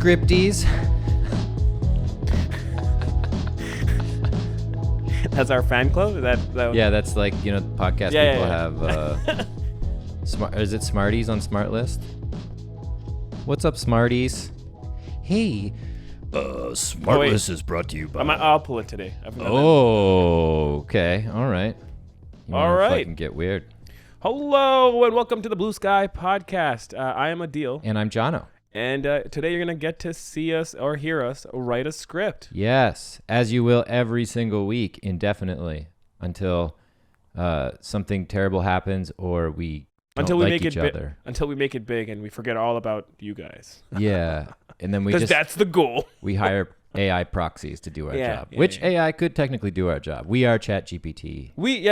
scripties. That's our fan club? Is that Yeah, that's like, podcast Yeah, people yeah. have is it Smarties on Smart List? What's up, Smarties? Hey, Smart wait. List is brought to you by I'll pull it today. okay. All right. You All wanna right. fucking get weird. Hello and welcome to the Blue Sky Podcast. I am Adeel. And I'm Jono. And today you're going to get to see us or hear us write a script. Yes, as you will every single week indefinitely until something terrible happens or we don't like each other. Until we make it big and we forget all about you guys. Yeah. And then we Because that's the goal. we hire AI proxies to do our job, yeah, which yeah. AI could technically do our job. We are ChatGPT. We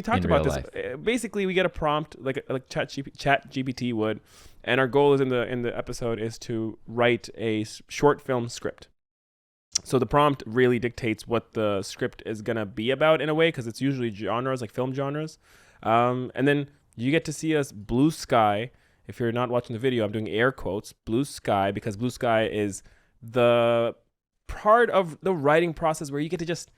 talked In about real this. Basically, we get a prompt like ChatGPT would, and our goal is in the episode is to write a short film script. So the prompt really dictates what the script is gonna be about in a way, because it's usually genres like film genres, and then you get to see us blue sky. If you're not watching the video, I'm doing air quotes, blue sky, because blue sky is the part of the writing process where you get to just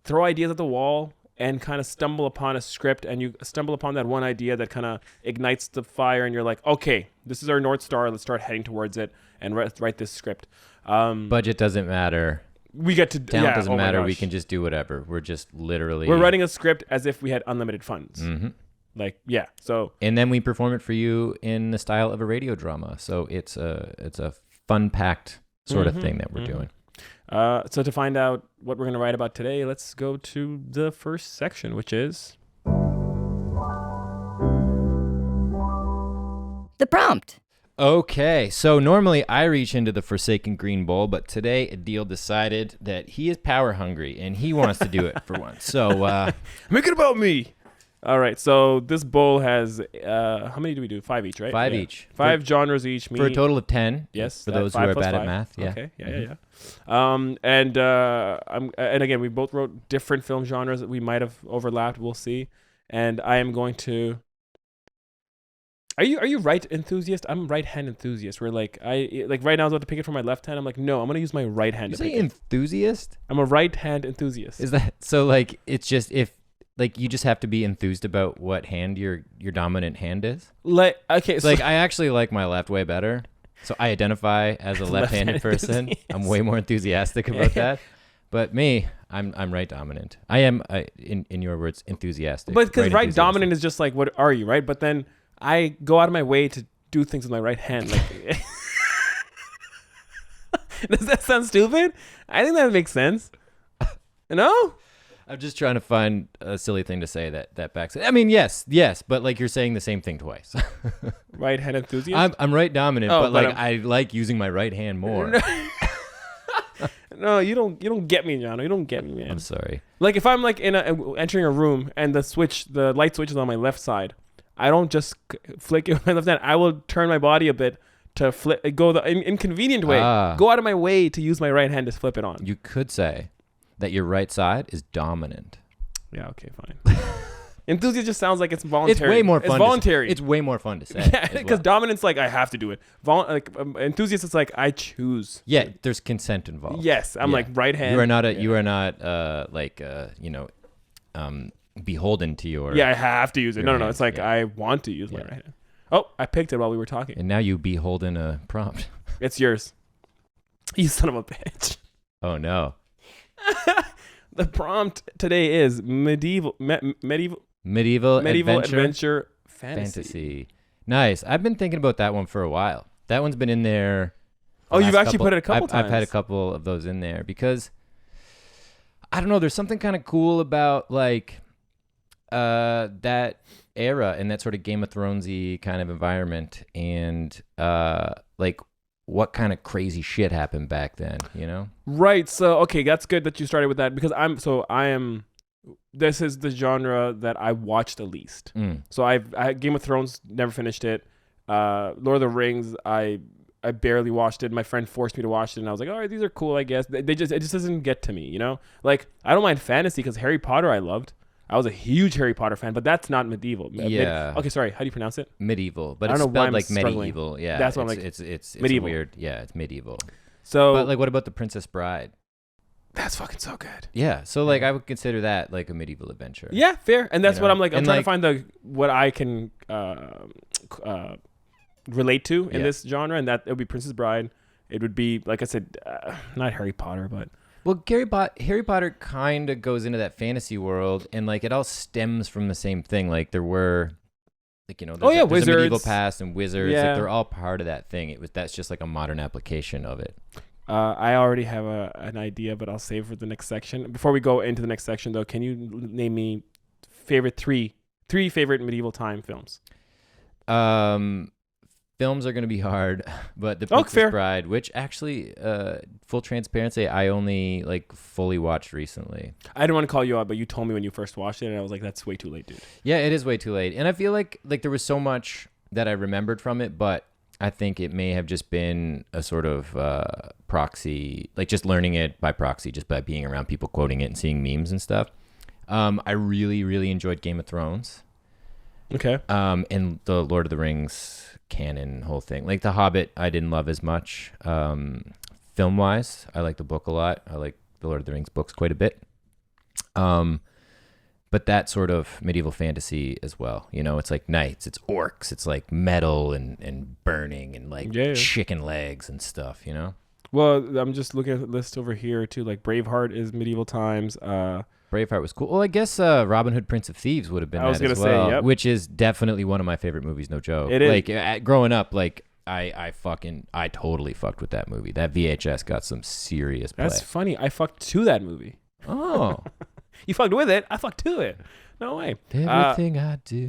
throw ideas at the wall and kind of stumble upon a script, and you stumble upon that one idea that kind of ignites the fire, and you're like, okay, this is our North Star. Let's start heading towards it and write this script. Budget doesn't matter. We get to Talent doesn't matter. gosh. We can just do whatever. We're just literally We're writing a script as if we had unlimited funds. Mm-hmm. Like, yeah. So and then we perform it for you in the style of a radio drama. So it's a fun packed sort of thing that we're doing. So to find out what we're going to write about today, let's go to the first section, which is the prompt. Okay, so normally I reach into the Forsaken Green Bowl, but today Adeel decided that he is power hungry and he wants to do it for once. So make it about me. All right, so this bowl has how many do we do? 5 each, right? Five Yeah. each. Five genres each. For a total of 10. Yes. For those who are bad at math. Yeah. Okay. Yeah. And again, we both wrote different film genres that we might have overlapped. We'll see. And I am going to. Are you right enthusiast? I'm right hand enthusiast. Where like right now I was about to pick it from my left hand. I'm like, no, I'm gonna use my right hand. You to say pick it. enthusiast? I'm a right hand enthusiast. Is that so? Like it's just if. Like, you just have to be enthused about what hand your dominant hand is? Like, okay. So Like, I actually like my left way better. So I identify as a left-handed person. I'm way more enthusiastic about that. But me, I'm right dominant. I am, in your words, enthusiastic. But because right enthusiastic. dominant is just like, what are you, right? But then I go out of my way to do things with my right hand. Like, does that sound stupid? I think that makes sense. No? I'm just trying to find a silly thing to say that backs it. I mean, yes, but like you're saying the same thing twice. Right hand enthusiast? I'm right dominant, Oh, but like but I like using my right hand more. No, you don't get me, Jono. You don't get me, man. I'm sorry. Like if I'm like entering a room and the light switch is on my left side, I don't just flick it with my left hand. I will turn my body a bit to go the inconvenient way. Go out of my way to use my right hand to flip it on. You could say that your right side is dominant. Yeah, okay, fine. Enthusiast just sounds like it's voluntary. It's way more fun. It's voluntary. It's way more fun to say. Yeah, because dominant's like I have to do it. Enthusiast is like I choose. Yeah, there's consent involved. Yes, I'm like right hand. You are not beholden to your. Yeah, I have to use it. No, hand, it's like yeah. I want to use my right hand. Oh, I picked it while we were talking. And now you beholden a prompt. It's yours. You son of a bitch. Oh no. The prompt today is medieval adventure fantasy. Nice. I've been thinking about that one for a while. That one's been in there. Oh, you've actually put it a couple times. I've had a couple of those in there because I don't know. There's something kind of cool about like that era and that sort of Game of Thronesy kind of environment, and like what kind of crazy shit happened back then, you know? Right. So, okay, that's good that you started with that because this is the genre that I watched the least. So I Game of Thrones, never finished it. Lord of the Rings, I barely watched it. My friend forced me to watch it, and I was like, all right, these are cool, I guess. It just doesn't get to me, you know? Like, I don't mind fantasy because Harry Potter I loved. I was a huge Harry Potter fan, but that's not medieval. Yeah. Okay, sorry. How do you pronounce it? Medieval, but I it's don't know why spelled I'm like struggling. medieval. Yeah, That's what I'm it's medieval. weird. Yeah, it's medieval. So, But like, what about The Princess Bride? that's fucking so good. Yeah, so like I would consider that like a medieval adventure. Yeah, fair. And that's You what know? I'm like. I'm And, trying like- to find what I can relate to in Yeah. this genre, and that it would be Princess Bride. It would be, like I said, not Harry Potter, but Well, Harry Potter kind of goes into that fantasy world, and like it all stems from the same thing. Like there were, like there's there's a medieval wizards. past and wizards. Yeah. Like they're all part of that thing. That's just like a modern application of it. I already have an idea, but I'll save for the next section. Before we go into the next section, though, can you name me three favorite medieval time films? Films are going to be hard, but The Oh, Princess fair. Bride, which actually, full transparency, I only like fully watched recently. I didn't want to call you out, but you told me when you first watched it, and I was like, "That's way too late, dude." Yeah, it is way too late, and I feel like there was so much that I remembered from it, but I think it may have just been a sort of proxy, like just learning it by proxy, just by being around people quoting it and seeing memes and stuff. I really, really enjoyed Game of Thrones. Okay. And the Lord of the Rings canon whole thing. Like The Hobbit, I didn't love as much. Film-wise, I like the book a lot. I like the Lord of the Rings books quite a bit. But that sort of medieval fantasy as well. It's like knights, it's orcs, it's like metal and burning and like chicken legs and stuff, Well, I'm just looking at the list over here too. Like Braveheart is medieval times. Braveheart was cool. Well, I guess Robin Hood, Prince of Thieves would have been I was that as gonna say, well, yep. which is definitely one of my favorite movies. No joke. It is. Like growing up, like I totally fucked with that movie. That VHS got some serious play. That's funny. I fucked to that movie. Oh, You fucked with it. I fucked to it. No way. everything I do.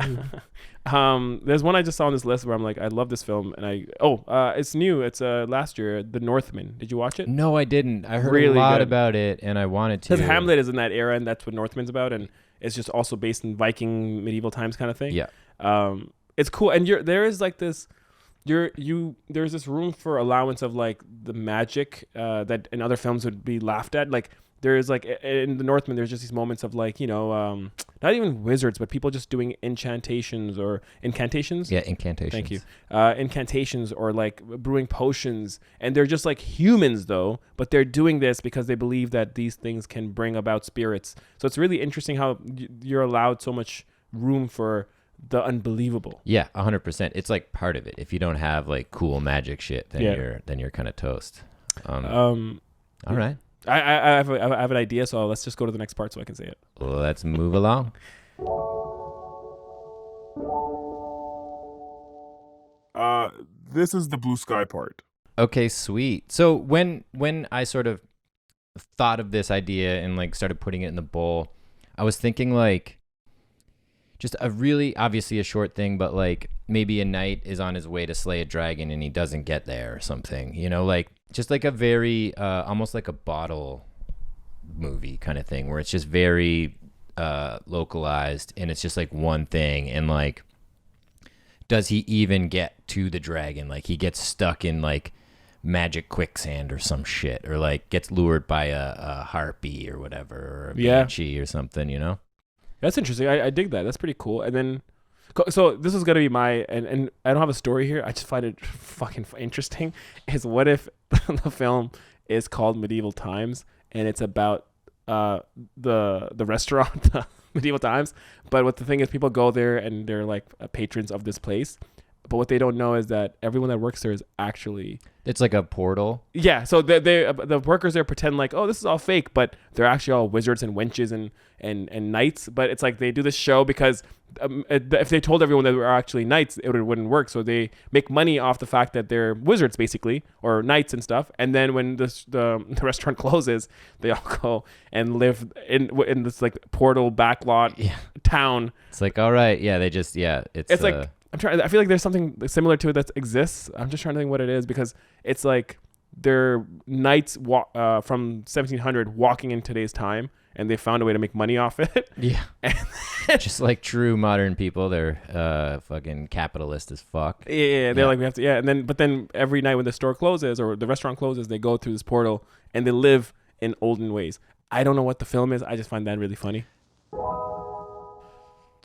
There's one I just saw on this list where I'm like, I love this film, and it's new. It's last year, The Northman. Did you watch it? No, I didn't. I heard Really a lot good. about it, and I wanted to. Because Hamlet is in that era, and that's what Northman's about, and it's just also based in Viking medieval times kind of thing. Yeah. It's cool, and there is like this. There's this room for allowance of like the magic that in other films would be laughed at. Like there's like in The Northman, there's just these moments of like not even wizards, but people just doing incantations or incantations. Yeah, incantations. Thank you. Incantations or like brewing potions, and they're just like humans though, but they're doing this because they believe that these things can bring about spirits. So it's really interesting how you're allowed so much room for the unbelievable. Yeah, 100%. It's like part of it. If you don't have like cool magic shit, then you're kind of toast. All right. I have an idea, so let's just go to the next part so I can say it. Let's move along. This is the blue sky part. Okay, sweet. So when I sort of thought of this idea and like started putting it in the bowl, I was thinking like just a really obviously a short thing, but like maybe a knight is on his way to slay a dragon and he doesn't get there or something, like just like a very almost like a bottle movie kind of thing where it's just very localized and it's just like one thing, and like does he even get to the dragon? Like he gets stuck in like magic quicksand or some shit, or like gets lured by a harpy or whatever, or a banshee or something, That's interesting. I dig that. That's pretty cool. And then, so this is gonna be my and I don't have a story here. I just find it fucking interesting. Is what if the film is called Medieval Times and it's about the restaurant, the Medieval Times, but what the thing is, people go there and they're like patrons of this place. But what they don't know is that everyone that works there is actually... It's like a portal. Yeah, so the workers there pretend like, oh, this is all fake, but they're actually all wizards and wenches and knights. But it's like they do this show because if they told everyone that they were actually knights, it wouldn't work. So they make money off the fact that they're wizards, basically, or knights and stuff. And then when the restaurant closes, they all go and live in this like portal backlot town. It's like, all right, yeah, they just, it's like... I feel like there's something similar to it that exists. I'm just trying to think what it is, because it's like they're knights from 1700 walking in today's time, and they found a way to make money off it. Yeah. Just like true modern people, they're fucking capitalist as fuck. Yeah. They're like, we have to, but then every night when the store closes or the restaurant closes, they go through this portal and they live in olden ways. I don't know what the film is. I just find that really funny.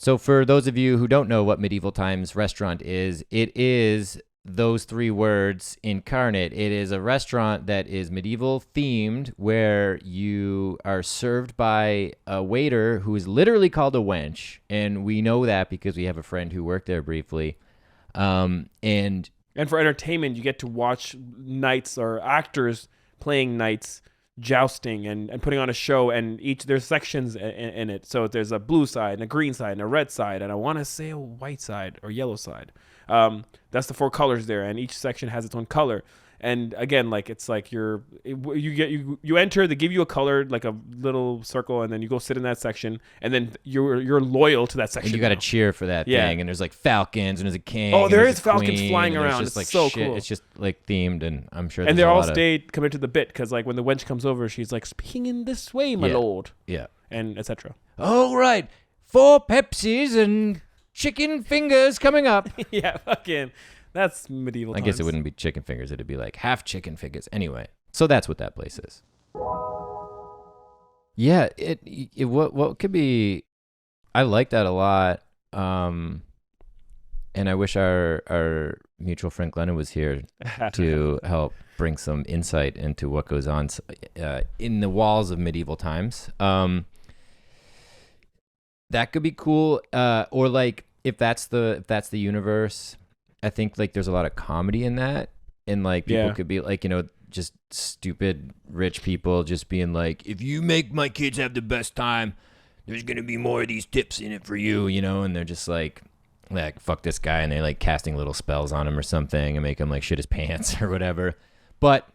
So for those of you who don't know what Medieval Times restaurant is, it is those three words incarnate. It is a restaurant that is medieval themed, where you are served by a waiter who is literally called a wench, and we know that because we have a friend who worked there briefly. And for entertainment, you get to watch knights or actors playing knights jousting and putting on a show, and there's sections in it. So there's a blue side and a green side and a red side, and I want to say a white side or yellow side. That's the 4 colors there, and each section has its own color. And again, like it's like you enter, they give you a color, like a little circle, and then you go sit in that section, and then you're loyal to that section. And you got to cheer for that thing. And there's like falcons, and there's a king. Oh, there is falcons queen, flying and around. It's just like so shit. Cool. It's just like themed, and I'm sure. And they're all stayed committed to the bit, because like when the wench comes over, she's like, speaking in this way, my lord. Yeah. And etc. All right, 4 Pepsis and chicken fingers coming up. Yeah, fucking. That's medieval times. I guess it wouldn't be chicken fingers. It'd be like half chicken fingers. Anyway, so that's what that place is. Yeah, it what could be. I like that a lot. And I wish our mutual friend Glenna was here to help bring some insight into what goes on in the walls of medieval times. That could be cool. Or like if that's the universe. I think like there's a lot of comedy in that, and like people could be like, just stupid rich people just being like, if you make my kids have the best time, there's gonna be more of these tips in it for you, and they're just like fuck this guy, and they're like casting little spells on him or something and make him like shit his pants or whatever. But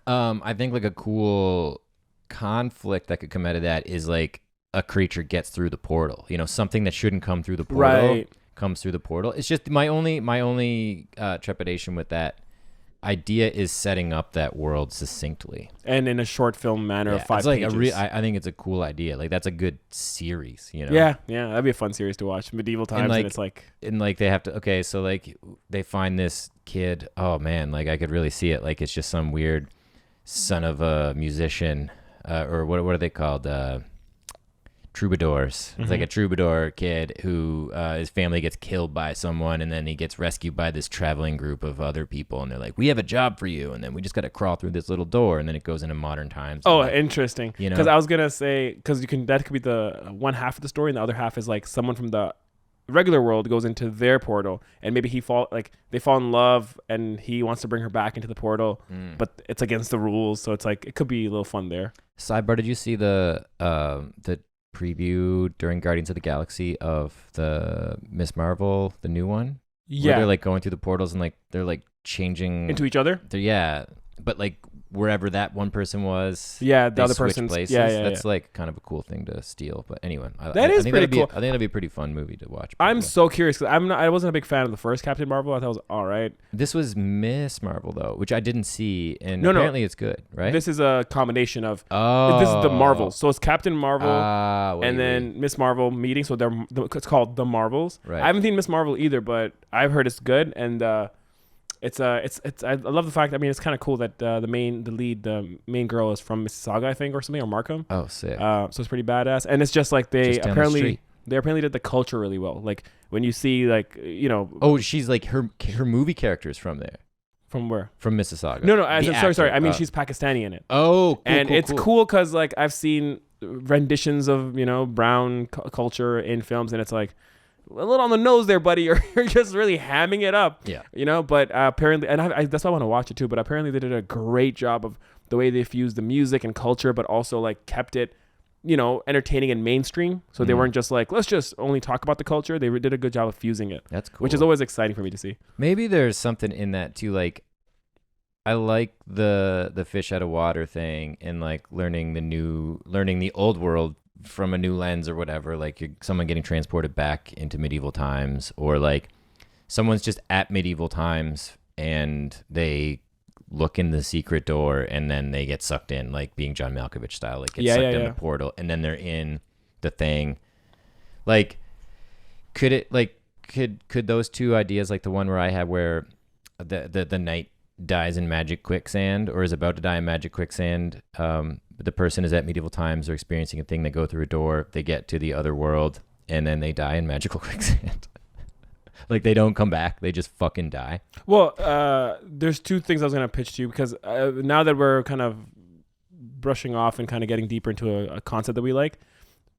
I think like a cool conflict that could come out of that is like a creature gets through the portal, something that shouldn't come through the portal. Right. Comes through the portal. It's just my only trepidation with that idea is setting up that world succinctly and in a short film manner of 5 pages. I think it's a cool idea. Like that's a good series, Yeah, that'd be a fun series to watch. Medieval times, and it's like they have to. Okay, so like they find this kid. Oh man, like I could really see it. Like it's just some weird son of a musician, or what are they called? Troubadours. It's like a troubadour kid who his family gets killed by someone, and then he gets rescued by this traveling group of other people, and they're like, we have a job for you, and then we just got to crawl through this little door, and then it goes into modern times. Oh, like, interesting. Because I was gonna say, because that could be the one half of the story, and the other half is like someone from the regular world goes into their portal, and maybe they fall in love, and he wants to bring her back into the portal, but it's against the rules, so it's like it could be a little fun there. Sidebar: did you see the preview during Guardians of the Galaxy of the Miss Marvel, the new one? Yeah, where they're like going through the portals and like they're like changing into each other. But like wherever that one person was, the other switch person's places. That's like kind of a cool thing to steal. But anyway, I think pretty cool. I think that'd be a pretty fun movie to watch. I'm so curious because I wasn't a big fan of the first Captain Marvel. I thought it was all right. This was Miss Marvel though, which I didn't see, and apparently it's good, right? This is a combination of this is the Marvels, so it's Captain Marvel and then Miss Marvel meeting. So it's called the Marvels. Right. I haven't seen Miss Marvel either, but I've heard it's good, and it's I love the fact. I mean, it's kind of cool that the main girl is from Mississauga, I think, or something, or Markham. Oh, sick. So it's pretty badass, and it's just like they apparently did the culture really well. Like when you see Oh, she's like her movie characters from there. From where? From Mississauga. No, sorry. I mean, she's Pakistani in it. Oh, cool, and cool, it's cool because like I've seen renditions of brown culture in films, and it's like a little on the nose there, buddy. You're just really hamming it up. Yeah. But apparently, and that's why I want to watch it too. But apparently, they did a great job of the way they fused the music and culture, but also like kept it, entertaining and mainstream. So they weren't just like, let's just only talk about the culture. They did a good job of fusing it. That's cool. Which is always exciting for me to see. Maybe there's something in that too. Like, I like the fish out of water thing, and like learning the old world from a new lens or whatever. Like someone getting transported back into medieval times, or like someone's just at medieval times and they look in the secret door and then they get sucked in, like being John Malkovich style, like get sucked in the portal and then they're in the thing. Like could those two ideas, like the one where I have where the knight dies in magic quicksand or is about to die in magic quicksand, the person is at medieval times, they're experiencing a thing, they go through a door, they get to the other world, and then they die in magical quicksand. Like they don't come back. They just fucking die. Well, there's two things I was going to pitch to you because now that we're kind of brushing off and kind of getting deeper into a concept that we like,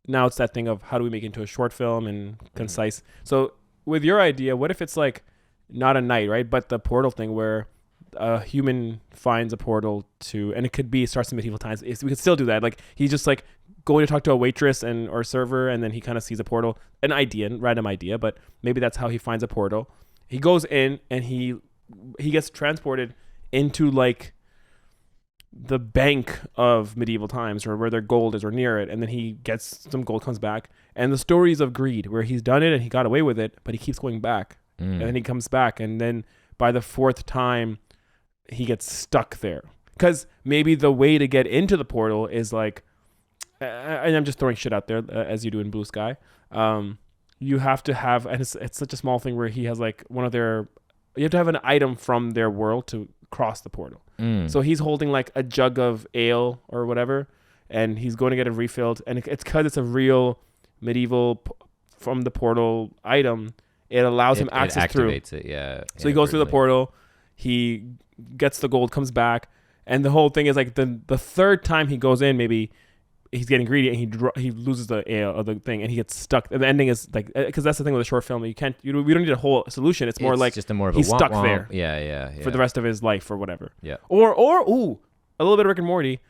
now it's that thing of how do we make it into a short film and concise. So with your idea, what if it's like not a knight, right? But the portal thing where a human finds a portal to, and it could be starts in medieval times. We could still do that. Like he's just like going to talk to a waitress or server, and then he kind of sees a portal, random idea, but maybe that's how he finds a portal. He goes in and he gets transported into like the bank of medieval times or where their gold is or near it, and then he gets some gold, comes back, and the stories of greed where he's done it and he got away with it, but he keeps going back, and then he comes back, and then by the fourth time he gets stuck there because maybe the way to get into the portal is like, and I'm just throwing shit out there as you do in Blue Sky, you have to have, and it's such a small thing where he has like you have to have an item from their world to cross the portal. So he's holding like a jug of ale or whatever, and he's going to get it refilled, and it's because it's a real medieval from the portal item. It allows him access through. It activates it, yeah. So he goes through the portal, he gets the gold, comes back, and the whole thing is like the third time he goes in, maybe he's getting greedy and he loses the ale or the thing, and he gets stuck. And the ending is like, because that's the thing with a short film, we don't need a whole solution. It's more like just more of he's a stuck womp. there, yeah, for the rest of his life or whatever. Yeah. Or a little bit of Rick and Morty.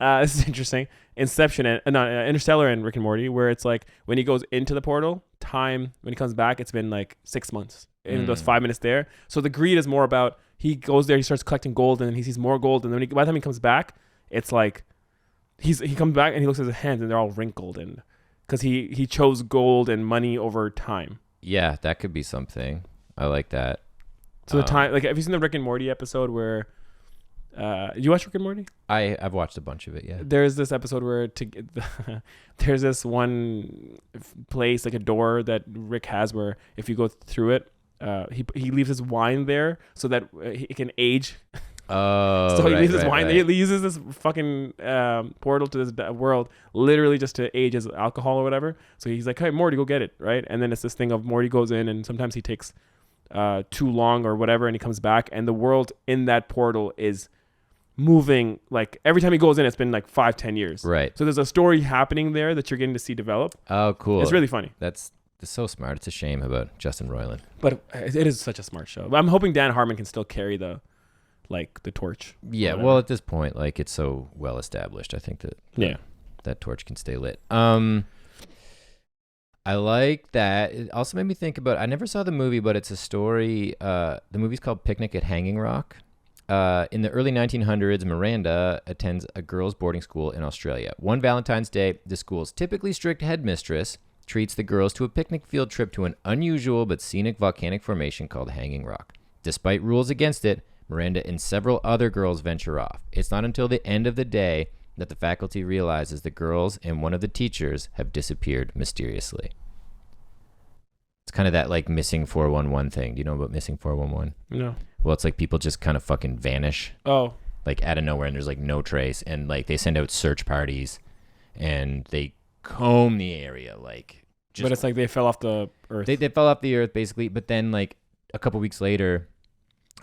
This is interesting. Inception and Interstellar and Rick and Morty, where it's like when he goes into the portal, time when he comes back, it's been like 6 months in those 5 minutes there. So the greed is more about he goes there, he starts collecting gold, and then he sees more gold, and then by the time he comes back, it's like he comes back and he looks at his hands and they're all wrinkled, and because he chose gold and money over time. Yeah, that could be something. I like that. So the time, like, have you seen the Rick and Morty episode where? You watch Rick and Morty? I've watched a bunch of it. Yeah. There's this episode where there's this one place, like a door that Rick has, where if you go through it, he leaves his wine there so that it can age. Oh, so he leaves his wine. Right. He uses this fucking portal to this world literally just to age his alcohol or whatever. So he's like, "Hey, Morty, go get it," right? And then it's this thing of Morty goes in, and sometimes he takes too long or whatever, and he comes back, and the world in that portal is moving. Like every time he goes in, it's been like 5-10 years. Right. So there's a story happening there that you're getting to see develop. Oh, cool. It's really funny. That's so smart. It's a shame about Justin Roiland. But it is such a smart show. I'm hoping Dan Harmon can still carry the torch. Yeah. Well, at this point, like it's so well established. I think that that torch can stay lit. I like that. It also made me think about, I never saw the movie, but it's a story. The movie's called Picnic at Hanging Rock. In the early 1900s, Miranda attends a girls' boarding school in Australia. One Valentine's Day, the school's typically strict headmistress treats the girls to a picnic field trip to an unusual but scenic volcanic formation called Hanging Rock. Despite rules against it, Miranda and several other girls venture off. It's not until the end of the day that the faculty realizes the girls and one of the teachers have disappeared mysteriously. It's kind of that like missing 411 thing. Do you know about missing 411? No. Well, it's like people just kind of fucking vanish. Oh. Like out of nowhere, and there's like no trace, and like they send out search parties and they comb the area, like just, but it's like they fell off the earth. They fell off the earth basically, but then like a couple weeks later,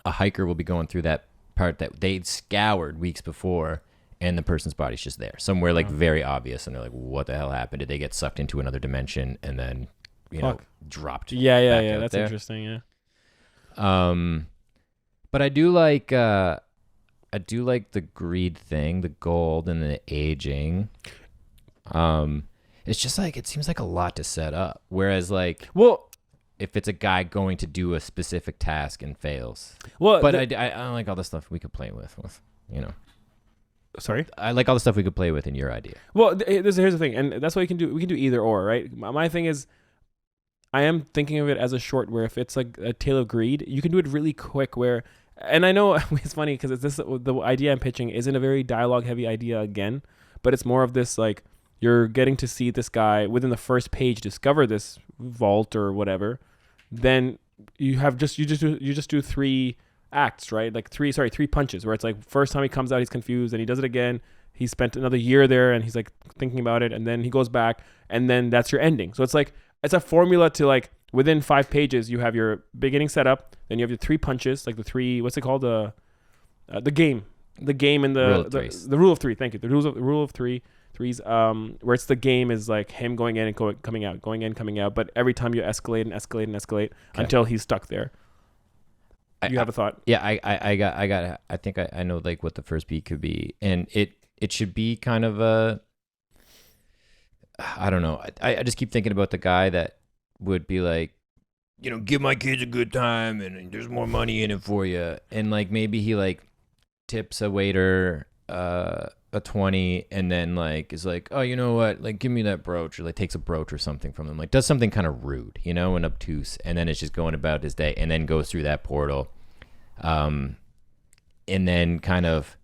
a hiker will be going through that part that they'd scoured weeks before, and the person's body's just there somewhere, like very obvious, and they're like, what the hell happened? Did they get sucked into another dimension and then dropped? Yeah, that's there? Interesting. But I do like the greed thing, the gold and the aging. It's just like, it seems like a lot to set up. Whereas like, well, if it's a guy going to do a specific task and fails. Well, but I don't like all the stuff we could play with, you know. Sorry? I like all the stuff we could play with in your idea. Well, here's the thing, and that's what we can do. We can do either or, right? My thing is, I am thinking of it as a short where if it's like a tale of greed, you can do it really quick where, and I know it's funny because the idea I'm pitching isn't a very dialogue heavy idea again, but it's more of this like, you're getting to see this guy within the first page discover this vault or whatever. Then you just do 3 acts, right? Like 3 punches where it's like first time he comes out, he's confused, and he does it again. he spent another year there and he's like thinking about it, and then he goes back, and then that's your ending. So it's like it's a formula to like within 5 pages you have your beginning setup, then you have your 3 punches, like the 3, what's it called, the game and the rule of 3. Thank you. The rule of threes, where it's the game is like him going in and coming out, going in, coming out, but every time you escalate and escalate and escalate until he's stuck there. You have a thought? Yeah, I think I know like what the first beat could be, and it should be kind of a, I don't know. I just keep thinking about the guy that would be like, give my kids a good time, and there's more money in it for you, and like maybe he like tips a waiter a 20, and then like is like, oh, you know what, like give me that brooch, or like takes a brooch or something from them, like does something kind of rude, and obtuse, and then it's just going about his day, and then goes through that portal, and then kind of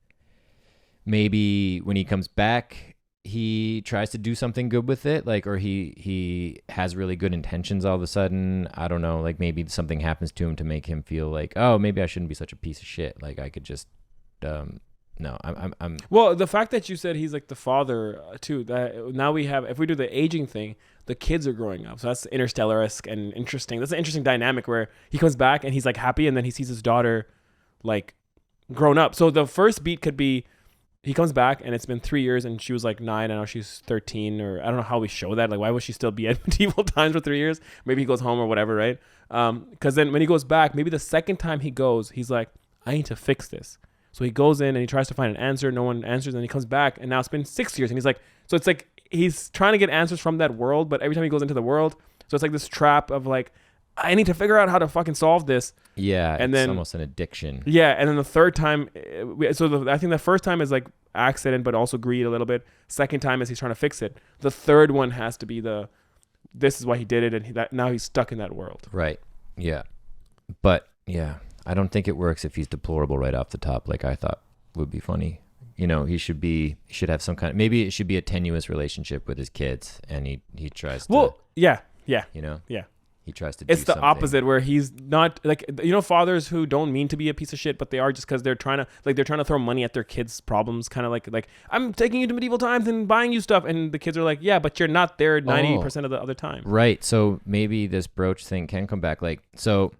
maybe when he comes back he tries to do something good with it, like, or he has really good intentions all of a sudden. I don't know, like maybe something happens to him to make him feel like, oh, maybe I shouldn't be such a piece of shit, like I could just no, I'm. Well, the fact that you said he's like the father too. That now we have, if we do the aging thing, the kids are growing up. So that's Interstellar-esque and interesting. That's an interesting dynamic where he comes back and he's like happy, and then he sees his daughter like grown up. So the first beat could be he comes back and it's been 3 years and she was like 9 and now she's 13, or I don't know how we show that. Like, why would she still be at medieval times for 3 years? Maybe he goes home or whatever, right? Because then when he goes back, maybe the second time he goes, he's like, I need to fix this. So he goes in and he tries to find an answer. No one answers. And he comes back and now it's been 6 years. And he's like, so it's like he's trying to get answers from that world. But every time he goes into the world, so it's like this trap of like, I need to figure out how to fucking solve this. Yeah, and it's then almost an addiction. Yeah, and then the third time, I think the first time is like accident, but also greed a little bit. Second time is he's trying to fix it. The third one has to be this is why he did it, and now he's stuck in that world. Right. Yeah. But yeah, I don't think it works if he's deplorable right off the top, like I thought would be funny. He should have some kind of, maybe it should be a tenuous relationship with his kids, and he tries to. Well, yeah. Yeah. He tries to do It's the something. opposite, where he's not like, fathers who don't mean to be a piece of shit, but they are just because they're trying to throw money at their kids' problems, kind of like I'm taking you to medieval times and buying you stuff, and the kids are like, yeah, but you're not there 90% of the other time. Right. So maybe this brooch thing can come back. Like, so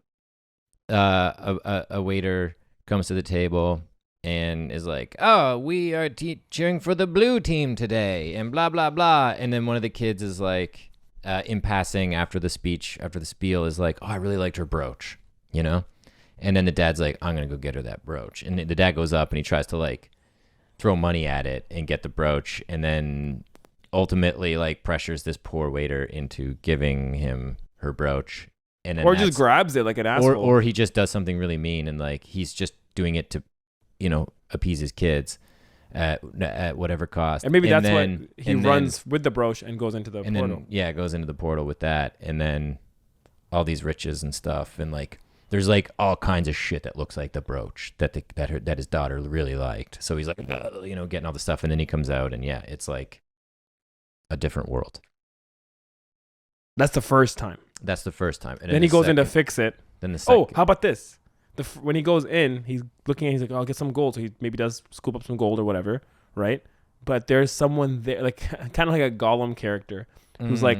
a waiter comes to the table and is like, oh, we are cheering for the blue team today, and blah blah blah, and then one of the kids is like, in passing after the spiel is like, oh, I really liked her brooch, and then the dad's like, I'm gonna go get her that brooch, and the dad goes up and he tries to like throw money at it and get the brooch, and then ultimately like pressures this poor waiter into giving him her brooch, and then or just grabs it like an asshole, or he just does something really mean, and like he's just doing it to appease his kids at whatever cost. And maybe that's why he runs with the brooch and goes into the portal. Then, goes into the portal with that, and then all these riches and stuff, and like there's like all kinds of shit that looks like the brooch that his daughter really liked. So he's like, getting all the stuff, and then he comes out, and yeah, it's like a different world. That's the first time. And then he goes in to fix it. Then the second. Oh, how about this? When he goes in, he's looking at, he's like, oh, I'll get some gold. So he maybe does scoop up some gold or whatever, right? But there's someone there, like kind of like a Gollum character, who's like,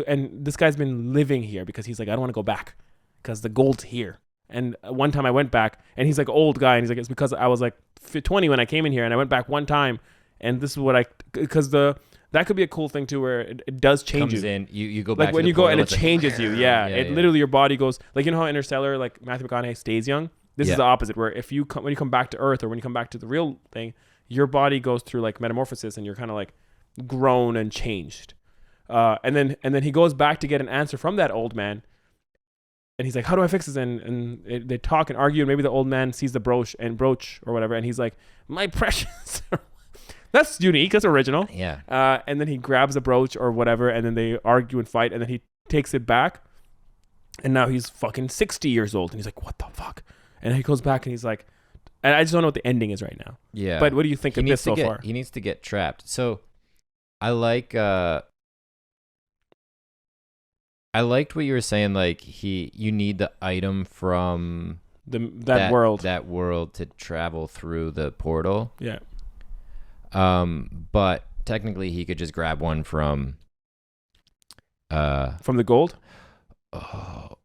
and this guy's been living here because he's like, I don't want to go back because the gold's here. And one time I went back, and he's like old guy, and he's like, it's because I was like 20 when I came in here, and I went back one time, and this is what because that could be a cool thing too, where it does change you. You go back like when you go and it changes you. Yeah, literally your body goes, like, how Interstellar, like Matthew McConaughey stays young. This is the opposite, where when you come back to Earth, or when you come back to the real thing, your body goes through like metamorphosis, and you're kind of like grown and changed. And then he goes back to get an answer from that old man, and he's like, how do I fix this? And they talk and argue, and maybe the old man sees the brooch or whatever, and he's like, my precious. That's unique. That's original. Yeah. And then he grabs a brooch or whatever, and then they argue and fight, and then he takes it back, and now he's fucking 60 years old, and he's like, what the fuck? And he goes back, and he's like, and I just don't know what the ending is right now. Yeah. But what do you think of this so far? He needs to get trapped. So I liked what you were saying. Like you need the item from that world to travel through the portal. Yeah. But technically he could just grab one from From the gold? oh,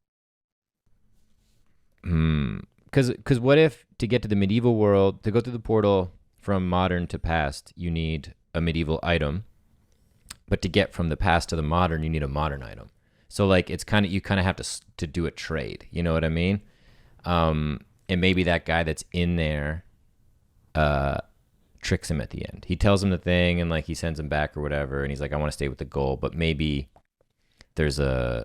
because what if to get to the medieval world, to go through the portal from modern to past, you need a medieval item, but to get from the past to the modern, you need a modern item. So like it's kind of, you kind of have to do a trade. You know what I mean? And maybe that guy that's in there tricks him at the end. He tells him the thing and like he sends him back or whatever, and he's like, I want to stay with the goal, but maybe there's a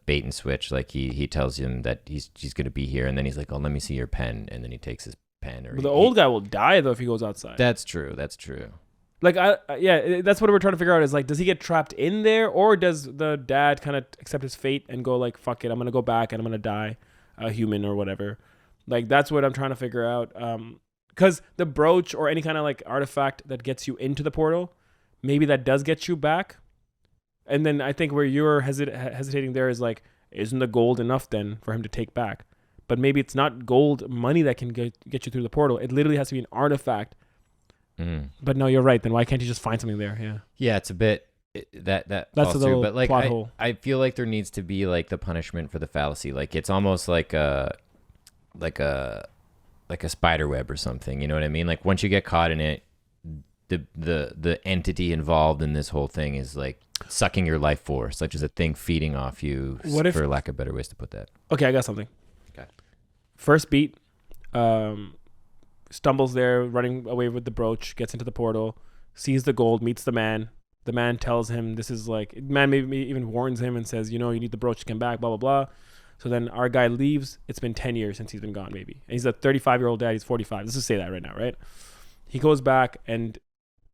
bait and switch. Like he tells him that he's gonna be here, and then he's like, oh, let me see your pen, and then he takes his pen. Or But the old guy will die though if he goes outside. That's true. Like that's what we're trying to figure out is like, does he get trapped in there, or does the dad kind of accept his fate and go like, fuck it, I'm gonna go back and I'm gonna die a human or whatever. Like that's what I'm trying to figure out. Because the brooch or any kind of like artifact that gets you into the portal, maybe that does get you back. And then I think where you're hesitating there is like, isn't the gold enough then for him to take back? But maybe it's not gold money that can get you through the portal. It literally has to be an artifact. But no, you're right. Then why can't you just find something there? Yeah. Yeah, it's a bit that's falls through. But like plot hole. I feel like there needs to be like the punishment for the fallacy. Like it's almost like a spider web or something. You know what I mean? Like once you get caught in it, the entity involved in this whole thing is like sucking your life force, such as a thing feeding off you. For lack of better ways to put that. Okay, I got something. Okay. First beat. Stumbles there, running away with the brooch, gets into the portal, sees the gold, meets the man. The man tells him this is like, man maybe even warns him and says, you know, you need the brooch to come back, blah, blah, blah. So then our guy leaves. It's been 10 years since he's been gone, maybe. And he's a 35-year-old dad. He's 45. Let's just say that right now, right? He goes back and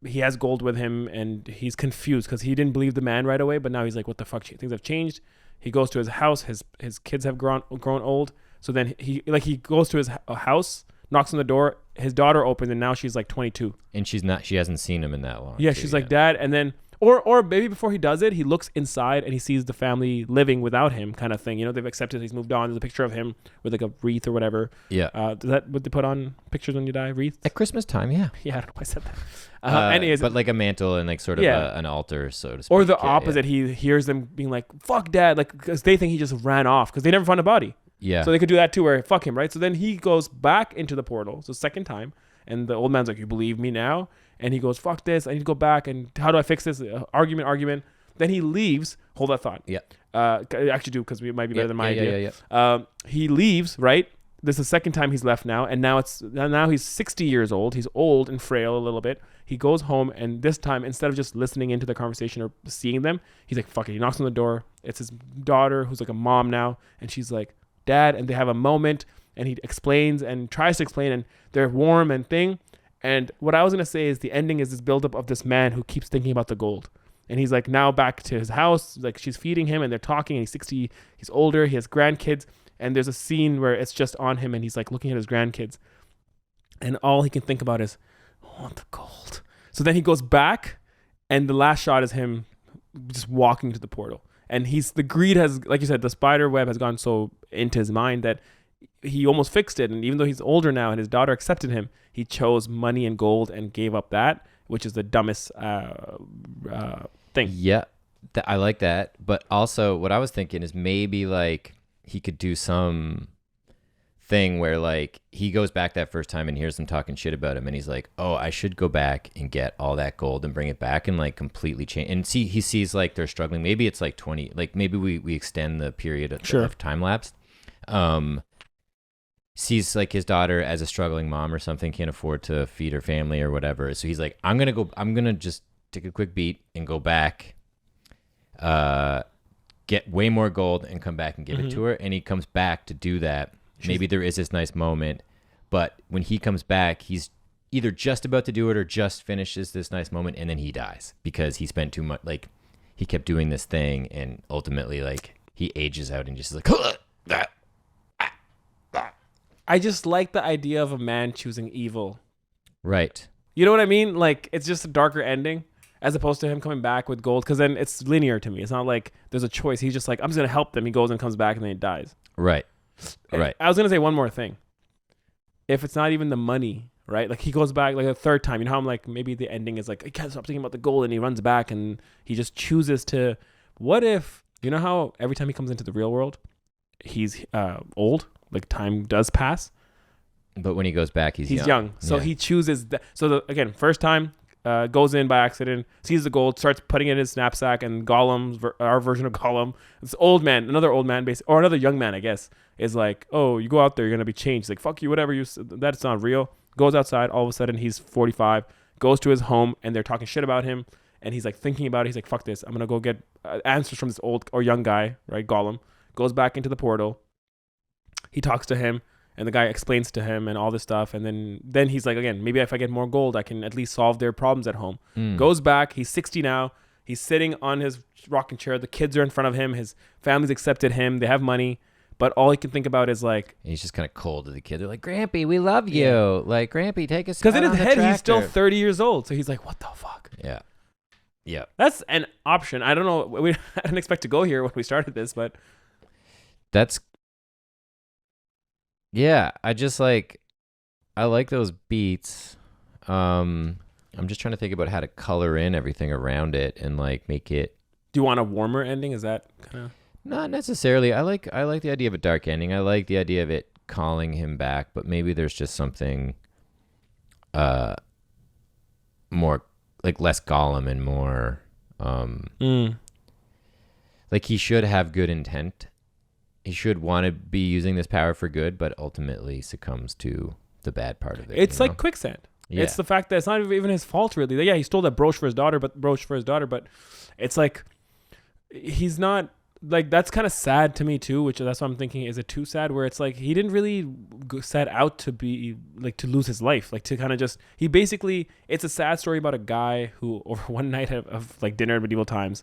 he has gold with him and he's confused because he didn't believe the man right away. But now he's like, what the fuck? Things have changed. He goes to his house. His kids have grown old. So then he goes to his house, knocks on the door. His daughter opens and now she's like 22. And she hasn't seen him in that long. Yeah, she's like, Dad. And then, or maybe before he does it, he looks inside and he sees the family living without him kind of thing. You know, they've accepted he's moved on. There's a picture of him with like a wreath or whatever. Yeah. Is that what they put on pictures when you die? Wreaths? At Christmas time, yeah. Yeah, I don't know why I said that. Anyways, but like a mantle and like sort of an altar, so to speak. Or the opposite. Yeah. He hears them being like, fuck Dad, like, because they think he just ran off because they never found a body. Yeah. So they could do that too, where fuck him, right? So then he goes back into the portal. So second time. And the old man's like, you believe me now? And he goes, fuck this. I need to go back. And how do I fix this? Argument. Then he leaves. Hold that thought. Yeah. Actually do, because it might be better than my idea. Yeah. He leaves, right? This is the second time he's left now. And now he's 60 years old. He's old and frail a little bit. He goes home. And this time, instead of just listening into the conversation or seeing them, he's like, fuck it. He knocks on the door. It's his daughter, who's like a mom now. And she's like, Dad. And they have a moment. And he explains and tries to explain, and they're warm and thing. And what I was going to say is the ending is this buildup of this man who keeps thinking about the gold. And he's like now back to his house. Like she's feeding him and they're talking, and he's 60. He's older. He has grandkids. And there's a scene where it's just on him and he's like looking at his grandkids. And all he can think about is, I want the gold. So then he goes back, and the last shot is him just walking to the portal. And the greed has, like you said, the spider web has gone so into his mind that he almost fixed it. And even though he's older now and his daughter accepted him, he chose money and gold and gave up that, which is the dumbest thing. Yeah, I like that. But also what I was thinking is maybe like he could do some thing where like he goes back that first time and hears them talking shit about him, and he's like, oh, I should go back and get all that gold and bring it back and like completely change. And he sees like they're struggling. Maybe it's like 20, like maybe we extend the period of time lapse. Sees like his daughter as a struggling mom or something, can't afford to feed her family or whatever. So he's like, I'm gonna just take a quick beat and go back, get way more gold and come back and give it to her. And he comes back to do that. Maybe there is this nice moment, but when he comes back, he's either just about to do it or just finishes this nice moment, and then he dies because he spent too much. Like he kept doing this thing, and ultimately, like he ages out and just is like. I just like the idea of a man choosing evil. Right. You know what I mean? Like, it's just a darker ending as opposed to him coming back with gold, because then it's linear to me. It's not like there's a choice. He's just like, I'm just going to help them. He goes and comes back and then he dies. Right. And right. I was going to say one more thing. If it's not even the money, right? Like he goes back like a third time. You know how I'm like, maybe the ending is like, I can't stop thinking about the gold, and he runs back and he just chooses to. What if, you know how every time he comes into the real world, he's old, like time does pass. But when he goes back, he's young. So he chooses that. So again, first time, goes in by accident, sees the gold, starts putting it in his knapsack, and Gollum, our version of Gollum, this old man, another old man, or another young man, I guess, is like, oh, you go out there, you're gonna be changed. He's like, fuck you, whatever you. That's not real. Goes outside. All of a sudden, he's 45. Goes to his home, and they're talking shit about him. And he's like thinking about it. He's like, fuck this. I'm gonna go get answers from this old or young guy, right? Gollum goes back into the portal. He talks to him. And the guy explains to him and all this stuff. And then he's like, again, maybe if I get more gold, I can at least solve their problems at home. Goes back. He's 60 now. He's sitting on his rocking chair. The kids are in front of him. His family's accepted him. They have money. But all he can think about is like... He's just kind of cold to the kid. They're like, Grampy, we love you. Yeah. Like, Grampy, take us. Because in his head, he's still 30 years old. So he's like, what the fuck? Yeah. Yeah. That's an option. I don't know. I didn't expect to go here when we started this, but... That's... Yeah, I like those beats. I'm just trying to think about how to color in everything around it and like make it. Do you want a warmer ending? Is that kind of? Not necessarily. I like the idea of a dark ending. I like the idea of it calling him back, but maybe there's just something more like less Gollum and more like he should have good intent. He should want to be using this power for good, but ultimately succumbs to the bad part of it. It's like quicksand. Yeah. It's the fact that it's not even his fault, really. Yeah, he stole that brooch for his daughter, but it's like he's not like that's kind of sad to me too. Which that's what I'm thinking. Is it too sad? Where it's like he didn't really set out to be like to lose his life, like to kind of just he basically. It's a sad story about a guy who over one night of like dinner at medieval times.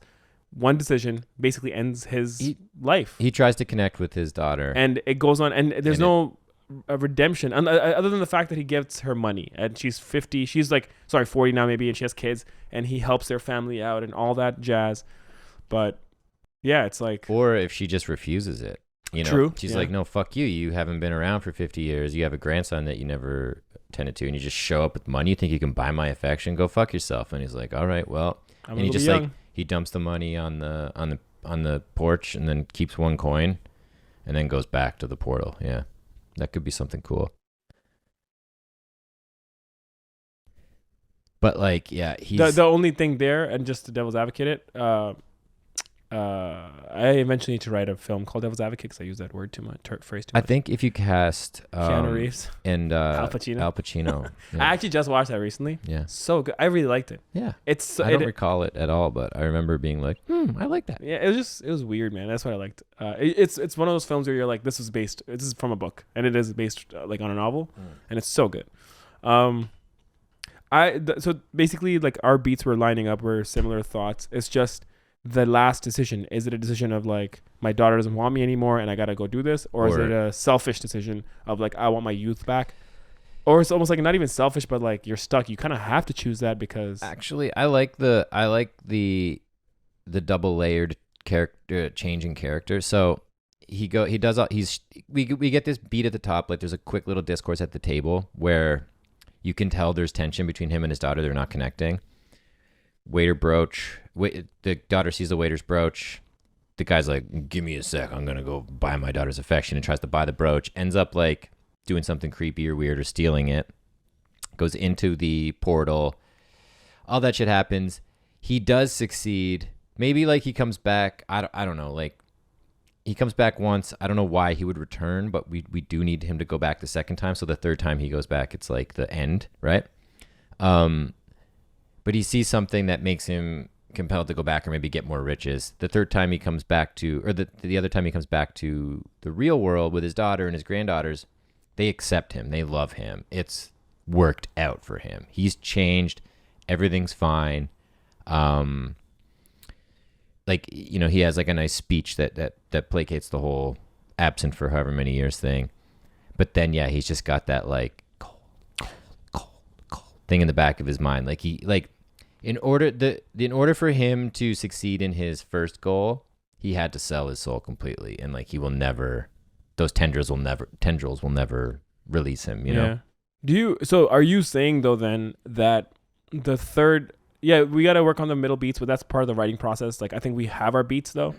One decision basically ends his life. He tries to connect with his daughter. And it goes on. And there's no redemption. Other than the fact that he gives her money. And she's 50. She's 40 now maybe. And she has kids. And he helps their family out and all that jazz. But yeah, it's like... Or if she just refuses it. You know? True. She's like, no, fuck you. You haven't been around for 50 years. You have a grandson that you never tended to. And you just show up with money. You think you can buy my affection? Go fuck yourself. And he's like, all right, well... And he just young. He dumps the money on the porch and then keeps one coin and then goes back to the portal. Yeah. That could be something cool. But like, yeah, he's the only thing there, and just the devil's advocate it, I eventually need to write a film called Devil's Advocate because I use that word too much, phrase too much. I think if you cast Keanu Reeves and Al Pacino. Yeah. I actually just watched that recently. Yeah, so good. I really liked it. Yeah, I don't recall it at all, but I remember being like, I like that. Yeah, it was weird, man. That's what I liked. It's one of those films where you're like, this is from a book, and it is based like on a novel, and it's so good. So basically, like our beats were lining up, were similar thoughts. It's just. The last decision, is it a decision of like my daughter doesn't want me anymore and I gotta go do this, or is it a selfish decision of like I want my youth back, or it's almost like not even selfish but like you're stuck, you kind of have to choose that? Because actually I like the double layered character changing character. So we get this beat at the top, like there's a quick little discourse at the table where you can tell there's tension between him and his daughter. They're not connecting. Waiter brooch. The daughter sees the waiter's brooch. The guy's like, give me a sec. I'm going to go buy my daughter's affection, and tries to buy the brooch. Ends up like doing something creepy or weird or stealing it. Goes into the portal. All that shit happens. He does succeed. Maybe like he comes back. I don't know. Like he comes back once. I don't know why he would return, but we do need him to go back the second time. So the third time he goes back, it's like the end, right? But he sees something that makes him compelled to go back or maybe get more riches. The third time he comes back to, or the other time he comes back to the real world with his daughter and his granddaughters, they accept him. They love him. It's worked out for him. He's changed. Everything's fine. Like, you know, he has like a nice speech that placates the whole absent for however many years thing. But then, yeah, he's just got that like cold thing in the back of his mind. Like in order for him to succeed in his first goal, he had to sell his soul completely, and like he will never, those tendrils will never release him. You know, So are you saying though then that the third? Yeah, we got to work on the middle beats, but that's part of the writing process. Like I think we have our beats though.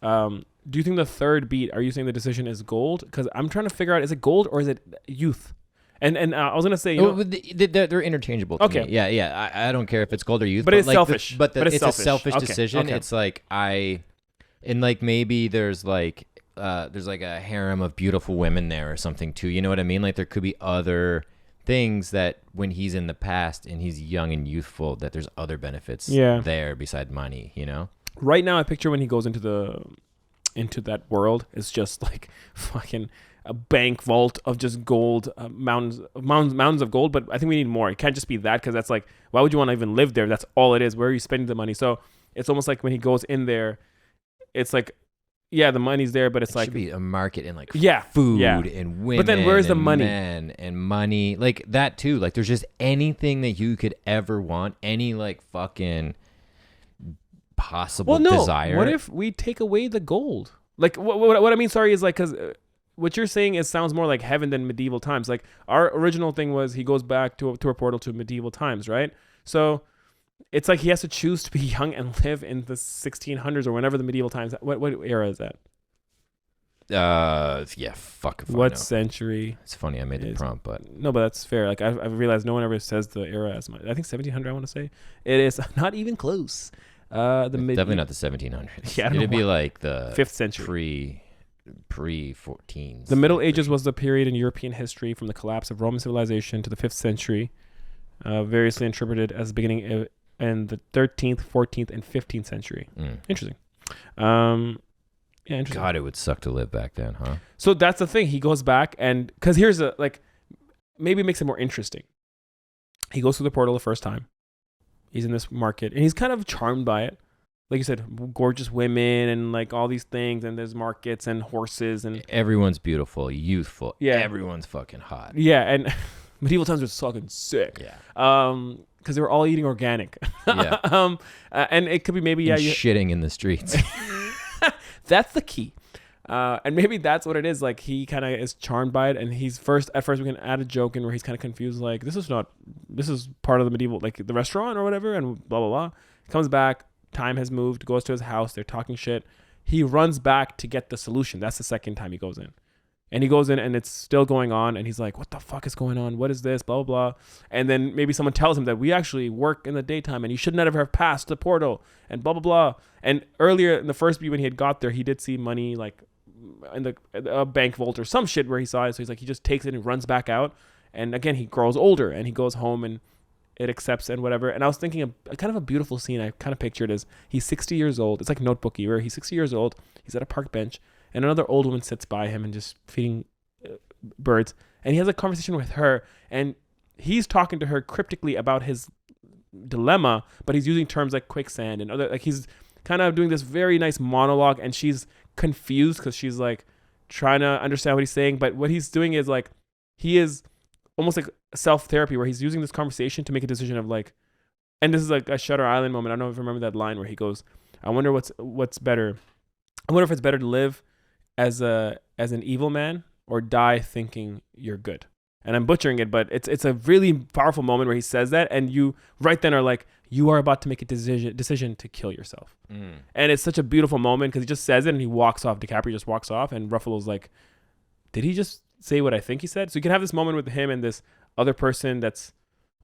Do you think the third beat? Are you saying the decision is gold? Because I'm trying to figure out, is it gold or is it youth? And I was gonna say, they're interchangeable. To me. Yeah. I don't care if it's gold or youth, but it's like selfish. But it's selfish. a selfish decision. Okay. It's like and like maybe there's like a harem of beautiful women there or something too. You know what I mean? Like there could be other things that when he's in the past and he's young and youthful, that there's other benefits there beside money. You know? Right now, I picture when he goes into that world, it's just like fucking a bank vault of just gold, mountains of gold. But I think we need more. It can't just be that, because that's like, why would you want to even live there? That's all it is. Where are you spending the money? So it's almost like when he goes in there, it's like, yeah, the money's there, but it should be a market and like food and women. But then where's the money? Men and money, like that too. Like there's just anything that you could ever want, any like fucking possible desire. What if we take away the gold? Like what I mean, sorry, is like, because what you're saying sounds more like heaven than medieval times. Like our original thing was he goes back to a portal to medieval times, right? So it's like he has to choose to be young and live in the 1600s or whenever the medieval times. What era is that? Fuck. What century? It's funny I made the prompt, but no, but that's fair. Like I've realized no one ever says the era as much. I think 1700. I want to say it is not even close. Definitely not the 1700s. Yeah, it'd be like the 5th century, pre 14s. The Middle Ages was the period in European history from the collapse of Roman civilization to the 5th century, variously interpreted as beginning in the 13th, 14th, and 15th century. Interesting. Interesting. God, it would suck to live back then, huh? So that's the thing. He goes back, and because here's maybe it makes it more interesting. He goes through the portal the first time. He's in this market, and he's kind of charmed by it. Like you said, gorgeous women and like all these things, and there's markets and horses, and everyone's beautiful, youthful. Yeah, everyone's fucking hot. Yeah, and medieval times was fucking sick. Yeah. Because they were all eating organic. Yeah. And it could be maybe shitting in the streets. That's the key. And maybe that's what it is. Like he kind of is charmed by it, and at first we can add a joke in where he's kind of confused, like this is part of the medieval, like the restaurant or whatever, and blah blah blah. He comes back, time has moved, goes to his house, they're talking shit. He runs back to get the solution. That's the second time he goes in. And he goes in and it's still going on, and he's like, what the fuck is going on? What is this? Blah, blah, blah. And then maybe someone tells him that we actually work in the daytime and you should never have passed the portal and blah, blah, blah. And earlier in the first beat when he had got there, he did see money like in the bank vault or some shit where he saw it. So he's like, he just takes it and runs back out. And again, he grows older and he goes home and it accepts and whatever. And I was thinking of kind of a beautiful scene I kind of pictured as he's 60 years old. It's like Notebooky, where he's 60 years old. He's at a park bench. And another old woman sits by him and just feeding birds. And he has a conversation with her. And he's talking to her cryptically about his dilemma, but he's using terms like quicksand and other, like he's kind of doing this very nice monologue. And she's confused because she's like trying to understand what he's saying. But what he's doing is like, he is almost like self-therapy where he's using this conversation to make a decision of like, and this is like a Shutter Island moment. I don't know if you remember that line where he goes, I wonder what's better. I wonder if it's better to live as an evil man or die thinking you're good. And I'm butchering it, but it's a really powerful moment where he says that, and you right then are like, you are about to make a decision to kill yourself. And it's such a beautiful moment because he just says it and he walks off. DiCaprio just walks off, and Ruffalo's like, did he just say what I think he said? So you can have this moment with him and this other person that's